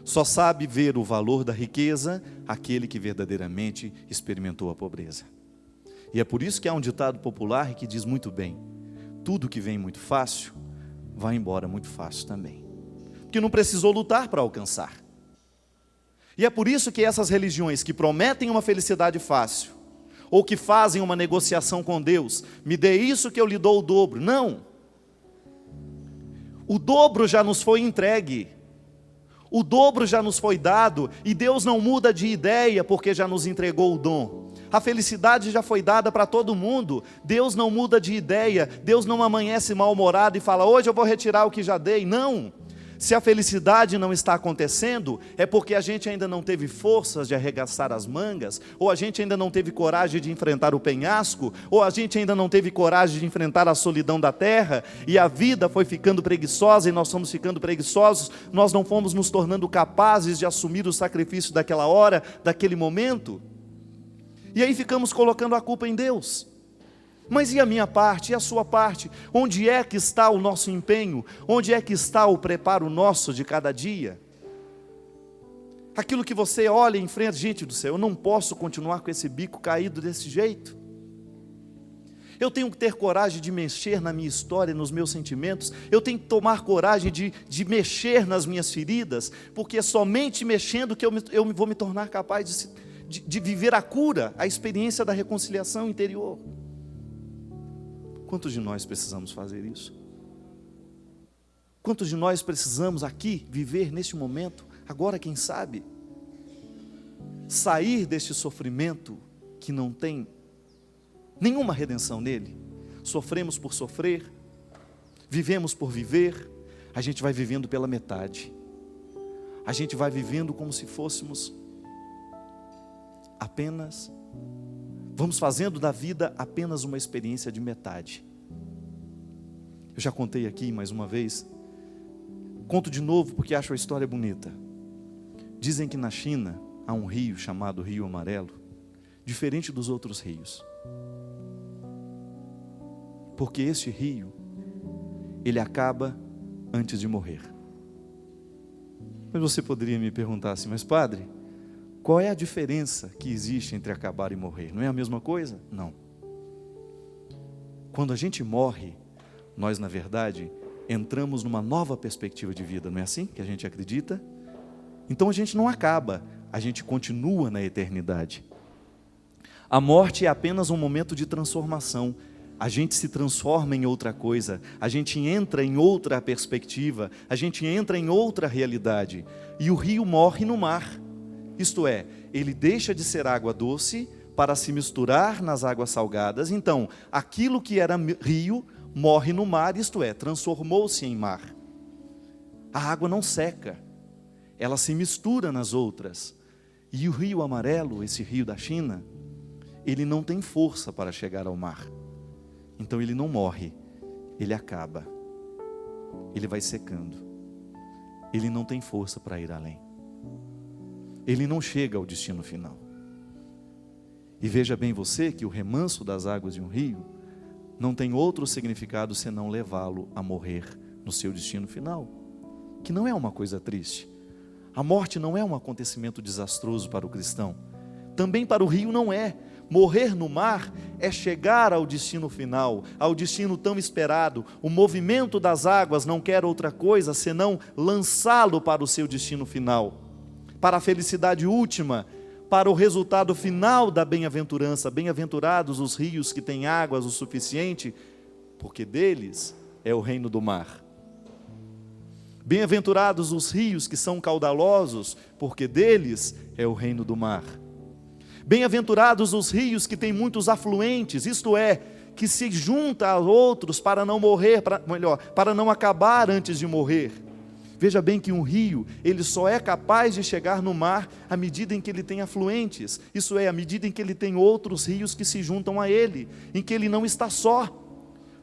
Só sabe ver o valor da riqueza aquele que verdadeiramente experimentou a pobreza. E é por isso que há um ditado popular que diz muito bem: tudo que vem muito fácil, vai embora muito fácil também. Porque não precisou lutar para alcançar. E é por isso que essas religiões que prometem uma felicidade fácil, ou que fazem uma negociação com Deus, me dê isso que eu lhe dou o dobro. Não. O dobro já nos foi entregue. O dobro já nos foi dado, e Deus não muda de ideia porque já nos entregou o dom. A felicidade já foi dada para todo mundo. Deus não muda de ideia. Deus não amanhece mal-humorado e fala: hoje eu vou retirar o que já dei. Não. Se a felicidade não está acontecendo, é porque a gente ainda não teve forças de arregaçar as mangas, ou a gente ainda não teve coragem de enfrentar o penhasco, ou a gente ainda não teve coragem de enfrentar a solidão da terra, e a vida foi ficando preguiçosa, e nós fomos ficando preguiçosos, nós não fomos nos tornando capazes de assumir o sacrifício daquela hora, daquele momento, e aí ficamos colocando a culpa em Deus. Mas e a minha parte, e a sua parte? Onde é que está o nosso empenho? Onde é que está o preparo nosso de cada dia? Aquilo que você olha e enfrenta: gente do céu, eu não posso continuar com esse bico caído desse jeito. Eu tenho que ter coragem de mexer na minha história, nos meus sentimentos. Eu tenho que tomar coragem de mexer nas minhas feridas, porque é somente mexendo que eu vou me tornar capaz de viver a cura, a experiência da reconciliação interior. Quantos de nós precisamos fazer isso? Quantos de nós precisamos aqui viver neste momento, agora quem sabe, sair deste sofrimento que não tem nenhuma redenção nele? Sofremos por sofrer, vivemos por viver, a gente vai vivendo pela metade, a gente vai vivendo como se fôssemos vamos fazendo da vida apenas uma experiência de metade. Eu já contei aqui mais uma vez, conto de novo porque acho a história bonita. Dizem que na China há um rio chamado Rio Amarelo, diferente dos outros rios. Porque este rio, ele acaba antes de morrer. Mas você poderia me perguntar assim: mas padre, qual é a diferença que existe entre acabar e morrer? Não é a mesma coisa? Não. Quando a gente morre, nós na verdade entramos numa nova perspectiva de vida, não é assim que a gente acredita? Então a gente não acaba, a gente continua na eternidade. A morte é apenas um momento de transformação. A gente se transforma em outra coisa, a gente entra em outra perspectiva, a gente entra em outra realidade. E o rio morre no mar. Isto é, ele deixa de ser água doce para se misturar nas águas salgadas. Então, aquilo que era rio morre no mar, isto é, transformou-se em mar. A água não seca, ela se mistura nas outras. E o Rio Amarelo, esse rio da China, ele não tem força para chegar ao mar. Então ele não morre, ele acaba. Ele vai secando. Ele não tem força para ir além. Ele não chega ao destino final. E veja bem você que o remanso das águas de um rio não tem outro significado senão levá-lo a morrer no seu destino final, que não é uma coisa triste. A morte não é um acontecimento desastroso para o cristão. Também para o rio não é. Morrer no mar é chegar ao destino final, ao destino tão esperado. O movimento das águas não quer outra coisa senão lançá-lo para o seu destino final, para a felicidade última, para o resultado final da bem-aventurança. Bem-aventurados os rios que têm águas o suficiente, porque deles é o reino do mar. Bem-aventurados os rios que são caudalosos, porque deles é o reino do mar. Bem-aventurados os rios que têm muitos afluentes, isto é, que se junta a outros para não morrer, para não acabar antes de morrer. Veja bem que um rio, ele só é capaz de chegar no mar à medida em que ele tem afluentes, isso é, à medida em que ele tem outros rios que se juntam a ele, em que ele não está só,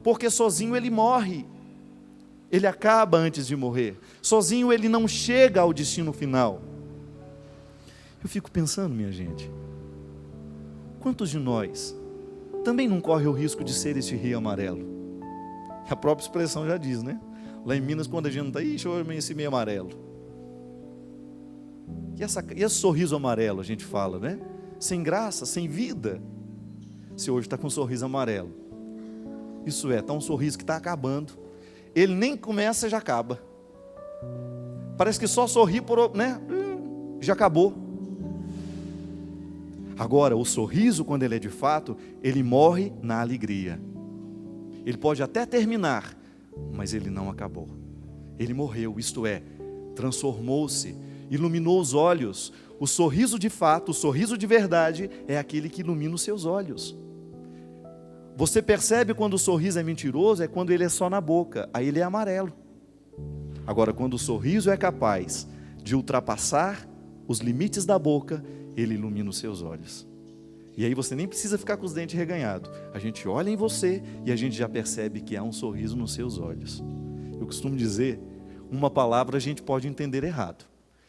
porque sozinho ele morre, ele acaba antes de morrer, sozinho ele não chega ao destino final. Eu fico pensando, minha gente, quantos de nós também não corre o risco de ser esse rio amarelo? A própria expressão já diz, né? Lá em Minas, quando a gente não está, ixi, eu amanheci meio amarelo. E esse sorriso amarelo, a gente fala, né? Sem graça, sem vida. Se hoje está com um sorriso amarelo, isso é, está um sorriso que está acabando. Ele nem começa, já acaba. Parece que só sorri, né? Já acabou. Agora, o sorriso, quando ele é de fato, ele morre na alegria. Ele pode até terminar, mas ele não acabou. Ele morreu, isto é, transformou-se, iluminou os olhos. O sorriso de fato, o sorriso de verdade, é aquele que ilumina os seus olhos. Você percebe quando o sorriso é mentiroso, é quando ele é só na boca, aí ele é amarelo. Agora, quando o sorriso é capaz de ultrapassar os limites da boca, ele ilumina os seus olhos. E aí você nem precisa ficar com os dentes reganhados. A gente olha em você e a gente já percebe que há um sorriso nos seus olhos. Eu costumo dizer, uma palavra a gente pode entender errado.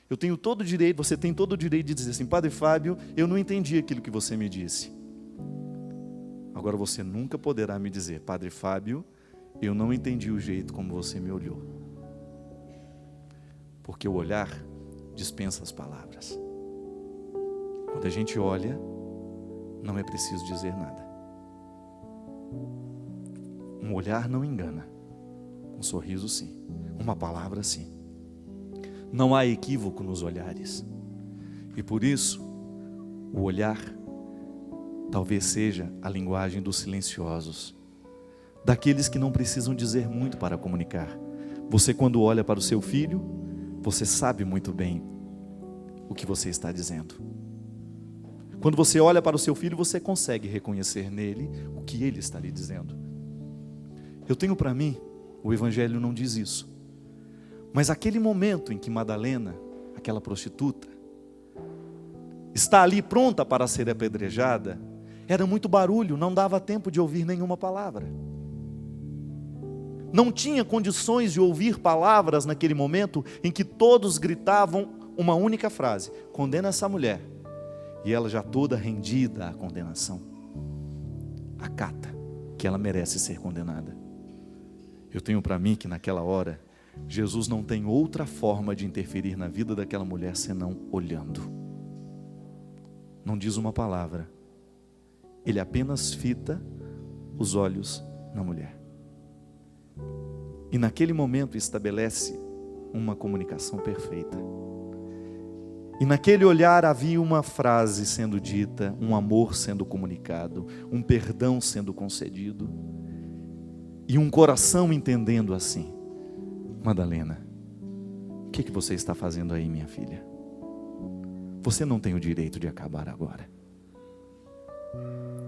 Eu tenho todo o direito, você tem todo o direito de dizer assim, Padre Fábio, eu não entendi aquilo que você me disse. Agora você nunca poderá me dizer, Padre Fábio, eu não entendi o jeito como você me olhou. Porque o olhar dispensa as palavras. Quando a gente olha, não é preciso dizer nada. Um olhar não engana. Um sorriso sim. Uma palavra sim. Não há equívoco nos olhares. E por isso, o olhar talvez seja a linguagem dos silenciosos, daqueles que não precisam dizer muito para comunicar. Você, quando olha para o seu filho, você sabe muito bem o que você está dizendo. Quando você olha para o seu filho, você consegue reconhecer nele o que ele está lhe dizendo. Eu tenho para mim, o Evangelho não diz isso, mas aquele momento em que Madalena, aquela prostituta, está ali pronta para ser apedrejada, era muito barulho, não dava tempo de ouvir nenhuma palavra. Não tinha condições de ouvir palavras naquele momento em que todos gritavam uma única frase: condena essa mulher. E ela já toda rendida à condenação, acata que ela merece ser condenada. Eu tenho para mim que naquela hora, Jesus não tem outra forma de interferir na vida daquela mulher senão olhando. Não diz uma palavra, ele apenas fita os olhos na mulher. E naquele momento estabelece uma comunicação perfeita. E naquele olhar havia uma frase sendo dita, um amor sendo comunicado, um perdão sendo concedido, e um coração entendendo assim: Madalena, o que você está fazendo aí, minha filha? Você não tem o direito de acabar agora.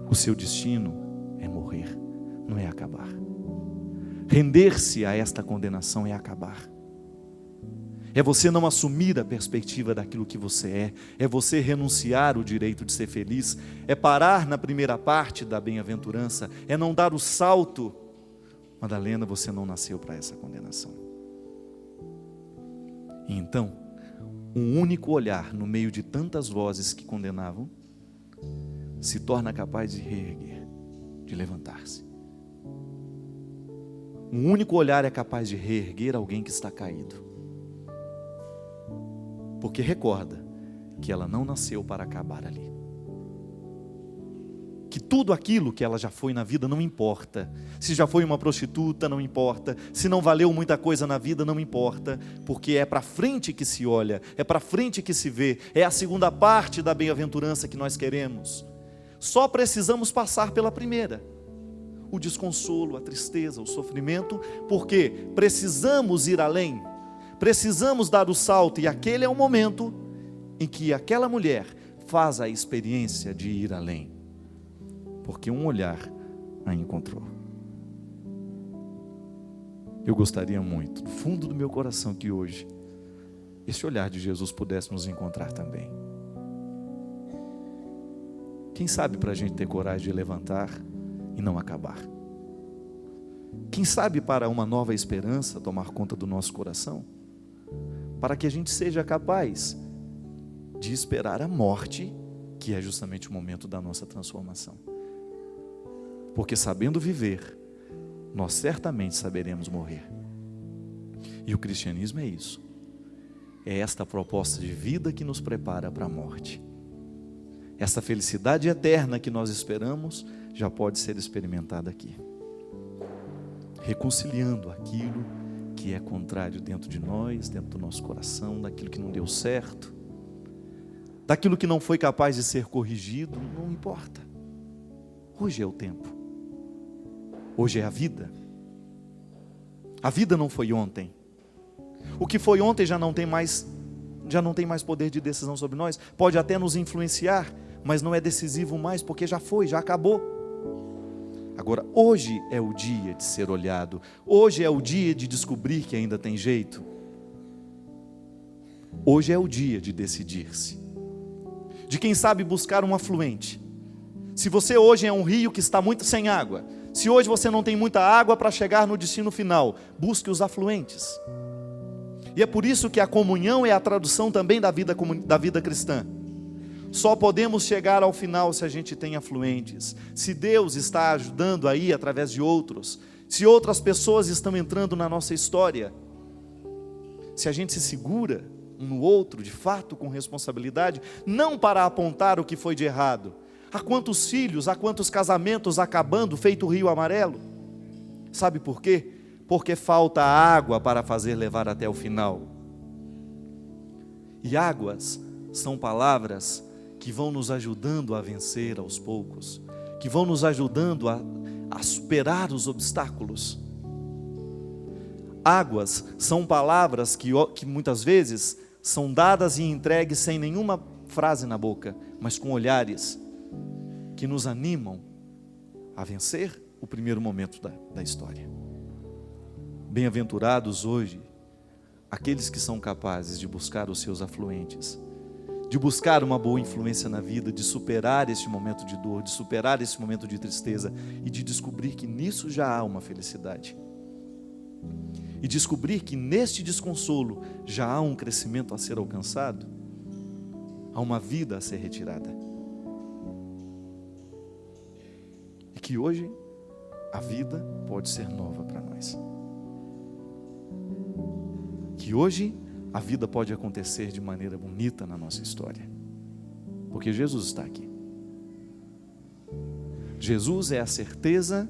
O seu destino é morrer, não é acabar. Render-se a esta condenação é acabar. É você não assumir a perspectiva daquilo que você é você renunciar o direito de ser feliz, é parar na primeira parte da bem-aventurança, é não dar o salto. Madalena, você não nasceu para essa condenação. E então, um único olhar no meio de tantas vozes que condenavam, se torna capaz de reerguer, de levantar-se. Um único olhar é capaz de reerguer alguém que está caído. Porque recorda que ela não nasceu para acabar ali. Que tudo aquilo que ela já foi na vida não importa. Se já foi uma prostituta, não importa. Se não valeu muita coisa na vida, não importa. Porque é para frente que se olha, é para frente que se vê. É a segunda parte da bem-aventurança que nós queremos. Só precisamos passar pela primeira. O desconsolo, a tristeza, o sofrimento. Porque precisamos ir além. Precisamos dar o salto, e aquele é o momento em que aquela mulher faz a experiência de ir além. Porque um olhar a encontrou. Eu gostaria muito, do fundo do meu coração, que hoje esse olhar de Jesus pudesse nos encontrar também. Quem sabe para a gente ter coragem de levantar e não acabar? Quem sabe para uma nova esperança tomar conta do nosso coração? Para que a gente seja capaz de esperar a morte, que é justamente o momento da nossa transformação. Porque sabendo viver, nós certamente saberemos morrer. E o cristianismo é isso. É esta proposta de vida que nos prepara para a morte. Essa felicidade eterna que nós esperamos já pode ser experimentada aqui. Reconciliando aquilo que é contrário dentro de nós, dentro do nosso coração, daquilo que não deu certo, daquilo que não foi capaz de ser corrigido, não importa. Hoje é o tempo. Hoje é a vida. A vida não foi ontem. O que foi ontem já não tem mais poder de decisão sobre nós. Pode até nos influenciar, mas não é decisivo mais, porque já foi, já acabou. Agora, hoje é o dia de ser olhado. Hoje é o dia de descobrir que ainda tem jeito. Hoje é o dia de decidir-se. De quem sabe buscar um afluente. Se você hoje é um rio que está muito sem água, se hoje você não tem muita água para chegar no destino final, busque os afluentes. E é por isso que a comunhão é a tradução também da vida cristã. Só podemos chegar ao final se a gente tem afluentes. Se Deus está ajudando aí através de outros, se outras pessoas estão entrando na nossa história, se a gente se segura um no outro, de fato, com responsabilidade, não para apontar o que foi de errado. Há quantos filhos, há quantos casamentos acabando, feito o rio amarelo? Sabe por quê? Porque falta água para fazer levar até o final. E águas são palavras que vão nos ajudando a vencer aos poucos, que vão nos ajudando a superar os obstáculos. Águas são palavras que muitas vezes são dadas e entregues sem nenhuma frase na boca, mas com olhares que nos animam a vencer o primeiro momento da história. Bem-aventurados hoje aqueles que são capazes de buscar os seus afluentes, de buscar uma boa influência na vida, de superar este momento de dor, de superar esse momento de tristeza e de descobrir que nisso já há uma felicidade. E descobrir que neste desconsolo já há um crescimento a ser alcançado, há uma vida a ser retirada. E que hoje a vida pode ser nova para nós. Que hoje a vida pode acontecer de maneira bonita na nossa história, porque Jesus está aqui. Jesus é a certeza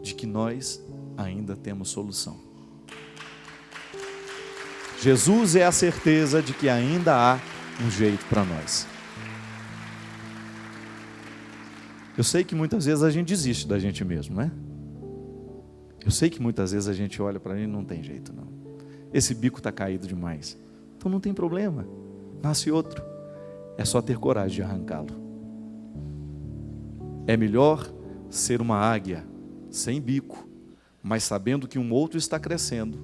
de que nós ainda temos solução. Jesus é a certeza de que ainda há um jeito para nós. Eu sei que muitas vezes a gente desiste da gente mesmo, né? Eu sei que muitas vezes a gente olha para ele e não tem jeito não. Esse bico está caído demais. Então não tem problema, nasce outro. É só ter coragem de arrancá-lo. É melhor ser uma águia sem bico, mas sabendo que um outro está crescendo,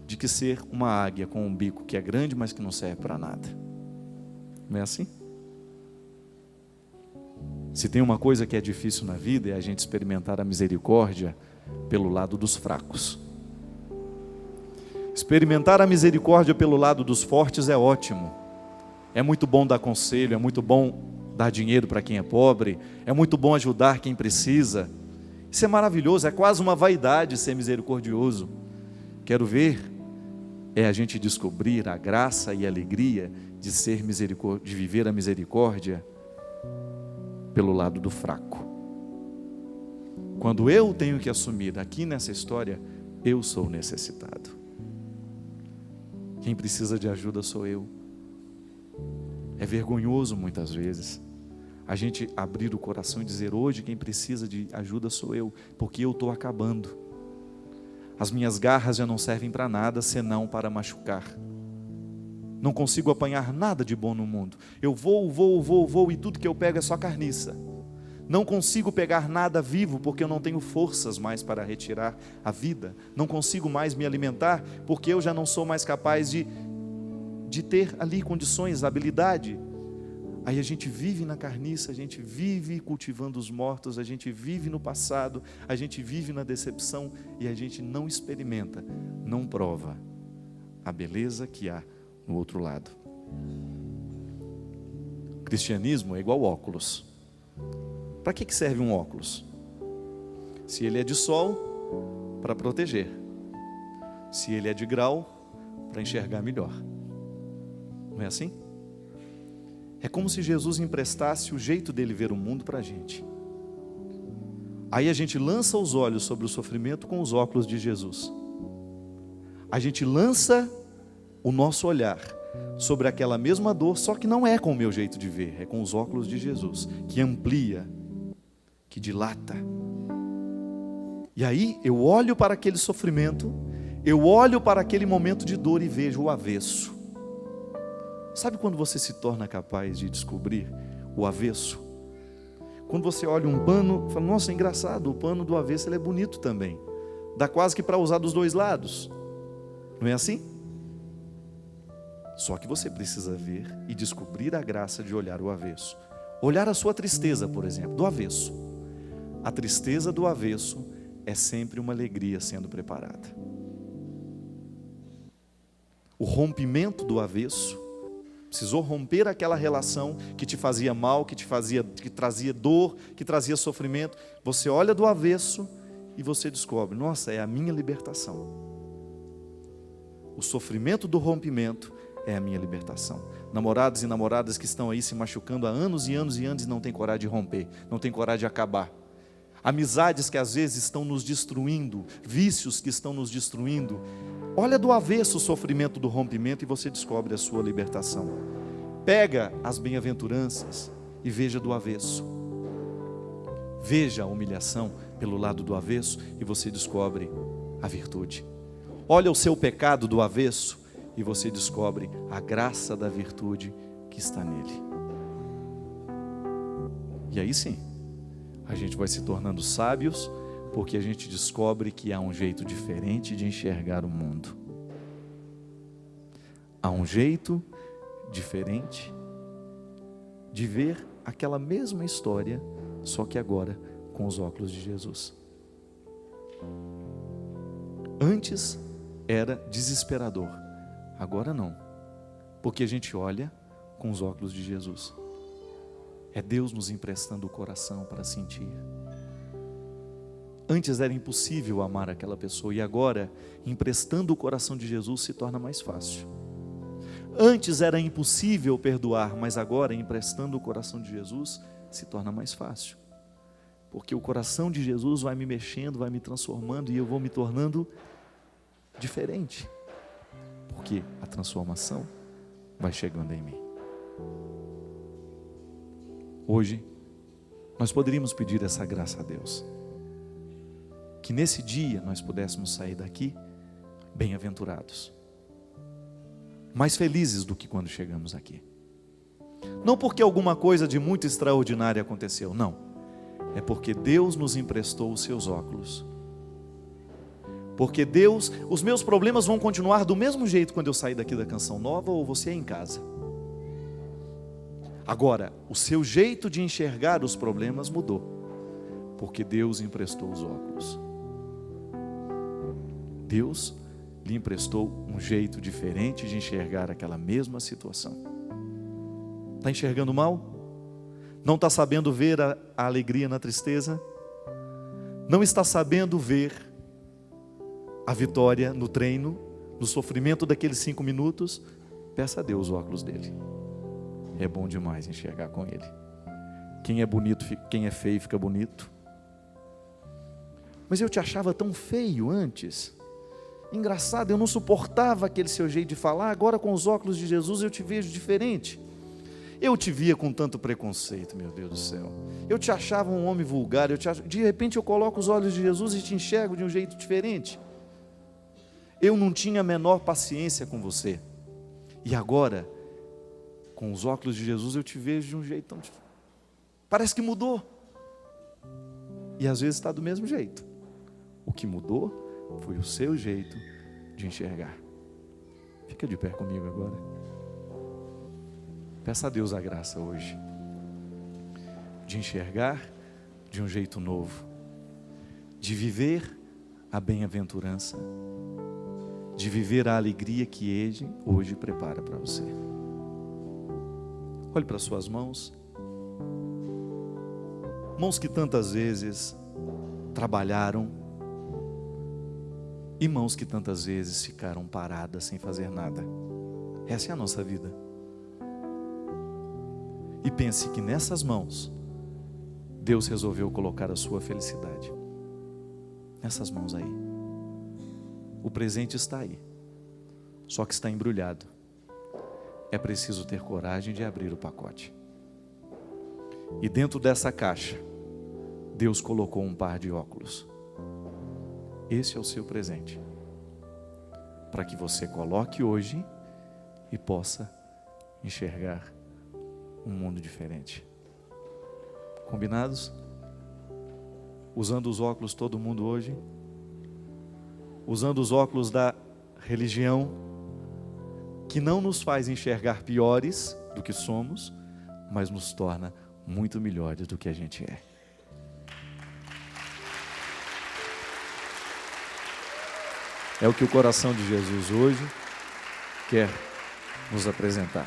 de que ser uma águia com um bico que é grande, mas que não serve para nada. Não é assim? Se tem uma coisa que é difícil na vida, é a gente experimentar a misericórdia pelo lado dos fracos. Experimentar a misericórdia pelo lado dos fortes é ótimo. É muito bom dar conselho, é muito bom dar dinheiro para quem é pobre, é muito bom ajudar quem precisa. Isso é maravilhoso, é quase uma vaidade ser misericordioso. Quero ver é a gente descobrir a graça e a alegria de viver a misericórdia pelo lado do fraco. Quando eu tenho que assumir aqui nessa história, eu sou necessitado. Quem precisa de ajuda sou eu. É vergonhoso muitas vezes a gente abrir o coração e dizer: hoje quem precisa de ajuda sou eu, porque eu estou acabando. As minhas garras já não servem para nada senão para machucar. Não consigo apanhar nada de bom no mundo. Eu vou e tudo que eu pego é só carniça. Não consigo pegar nada vivo porque eu não tenho forças mais para retirar a vida. Não consigo mais me alimentar porque eu já não sou mais capaz de ter ali condições, habilidade. Aí a gente vive na carniça, a gente vive cultivando os mortos, a gente vive no passado, a gente vive na decepção e a gente não experimenta, não prova a beleza que há no outro lado. O cristianismo é igual óculos. Para que serve um óculos? Se ele é de sol, para proteger. Se ele é de grau, para enxergar melhor. Não é assim? É como se Jesus emprestasse o jeito dele ver o mundo para a gente. Aí a gente lança os olhos sobre o sofrimento com os óculos de Jesus. A gente lança o nosso olhar sobre aquela mesma dor, só que não é com o meu jeito de ver, é com os óculos de Jesus, que amplia, que dilata. E aí eu olho para aquele sofrimento, eu olho para aquele momento de dor e vejo o avesso. Sabe quando você se torna capaz de descobrir o avesso? Quando você olha um pano, fala, nossa, é engraçado, o pano do avesso ele é bonito também. Dá quase que para usar dos dois lados. Não é assim? Só que você precisa ver e descobrir a graça de olhar o avesso. Olhar a sua tristeza, por exemplo, do avesso. A tristeza do avesso é sempre uma alegria sendo preparada. O rompimento do avesso, precisou romper aquela relação que te fazia mal, que trazia dor, que trazia sofrimento. Você olha do avesso e você descobre, nossa, é a minha libertação. O sofrimento do rompimento é a minha libertação. Namorados e namoradas que estão aí se machucando há anos e anos e anos e não têm coragem de romper, não têm coragem de acabar. Amizades que às vezes estão nos destruindo, vícios que estão nos destruindo. Olha do avesso o sofrimento do rompimento e você descobre a sua libertação. Pega as bem-aventuranças e veja do avesso. Veja a humilhação pelo lado do avesso e você descobre a virtude. Olha o seu pecado do avesso e você descobre a graça da virtude que está nele. E aí sim, a gente vai se tornando sábios, porque a gente descobre que há um jeito diferente de enxergar o mundo. Há um jeito diferente de ver aquela mesma história, só que agora com os óculos de Jesus. Antes era desesperador, agora não, porque a gente olha com os óculos de Jesus. É Deus nos emprestando o coração para sentir. Antes era impossível amar aquela pessoa e agora, emprestando o coração de Jesus, se torna mais fácil. Antes era impossível perdoar, mas agora, emprestando o coração de Jesus, se torna mais fácil. Porque o coração de Jesus vai me mexendo, vai me transformando e eu vou me tornando diferente. Porque a transformação vai chegando em mim. Hoje, nós poderíamos pedir essa graça a Deus. Que nesse dia nós pudéssemos sair daqui bem-aventurados. Mais felizes do que quando chegamos aqui. Não porque alguma coisa de muito extraordinária aconteceu, não. É porque Deus nos emprestou os seus óculos. Porque Deus, os meus problemas vão continuar do mesmo jeito quando eu sair daqui da Canção Nova ou você em casa. Agora, o seu jeito de enxergar os problemas mudou, porque Deus emprestou os óculos. Deus lhe emprestou um jeito diferente de enxergar aquela mesma situação. Está enxergando mal? Não está sabendo ver a alegria na tristeza? Não está sabendo ver a vitória no treino, no sofrimento daqueles 5 minutos? Peça a Deus os óculos dele. É bom demais enxergar com ele. Quem é bonito, quem é feio fica bonito. Mas eu te achava tão feio antes. Engraçado, eu não suportava aquele seu jeito de falar. Agora com os óculos de Jesus eu te vejo diferente. Eu te via com tanto preconceito, meu Deus do céu. Eu te achava um homem vulgar. De repente eu coloco os olhos de Jesus e te enxergo de um jeito diferente. Eu não tinha a menor paciência com você. E agora, com os óculos de Jesus, eu te vejo de um jeito tão diferente. Parece que mudou. E às vezes está do mesmo jeito. O que mudou foi o seu jeito de enxergar. Fica de pé comigo agora. Peça a Deus a graça hoje de enxergar de um jeito novo, de viver a bem-aventurança, de viver a alegria que Ele hoje prepara para você. Olhe para suas mãos, mãos que tantas vezes trabalharam e mãos que tantas vezes ficaram paradas sem fazer nada. Essa é a nossa vida. E pense que nessas mãos Deus resolveu colocar a sua felicidade. Nessas mãos aí. O presente está aí, só que está embrulhado. É preciso ter coragem de abrir o pacote. E dentro dessa caixa, Deus colocou um par de óculos. Esse é o seu presente, para que você coloque hoje e possa enxergar um mundo diferente. Combinados? Usando os óculos todo mundo hoje? Usando os óculos da religião, que não nos faz enxergar piores do que somos, mas nos torna muito melhores do que a gente é. É o que o coração de Jesus hoje quer nos apresentar.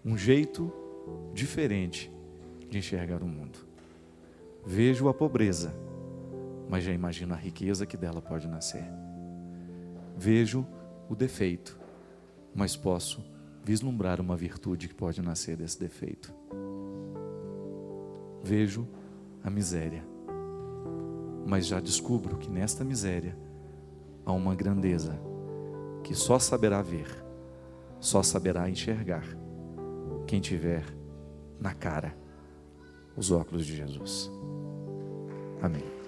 Um jeito diferente de enxergar o mundo. Vejo a pobreza, mas já imagino a riqueza que dela pode nascer. Vejo o defeito, mas posso vislumbrar uma virtude que pode nascer desse defeito. Vejo a miséria, mas já descubro que nesta miséria há uma grandeza que só saberá ver, só saberá enxergar quem tiver na cara os óculos de Jesus. Amém.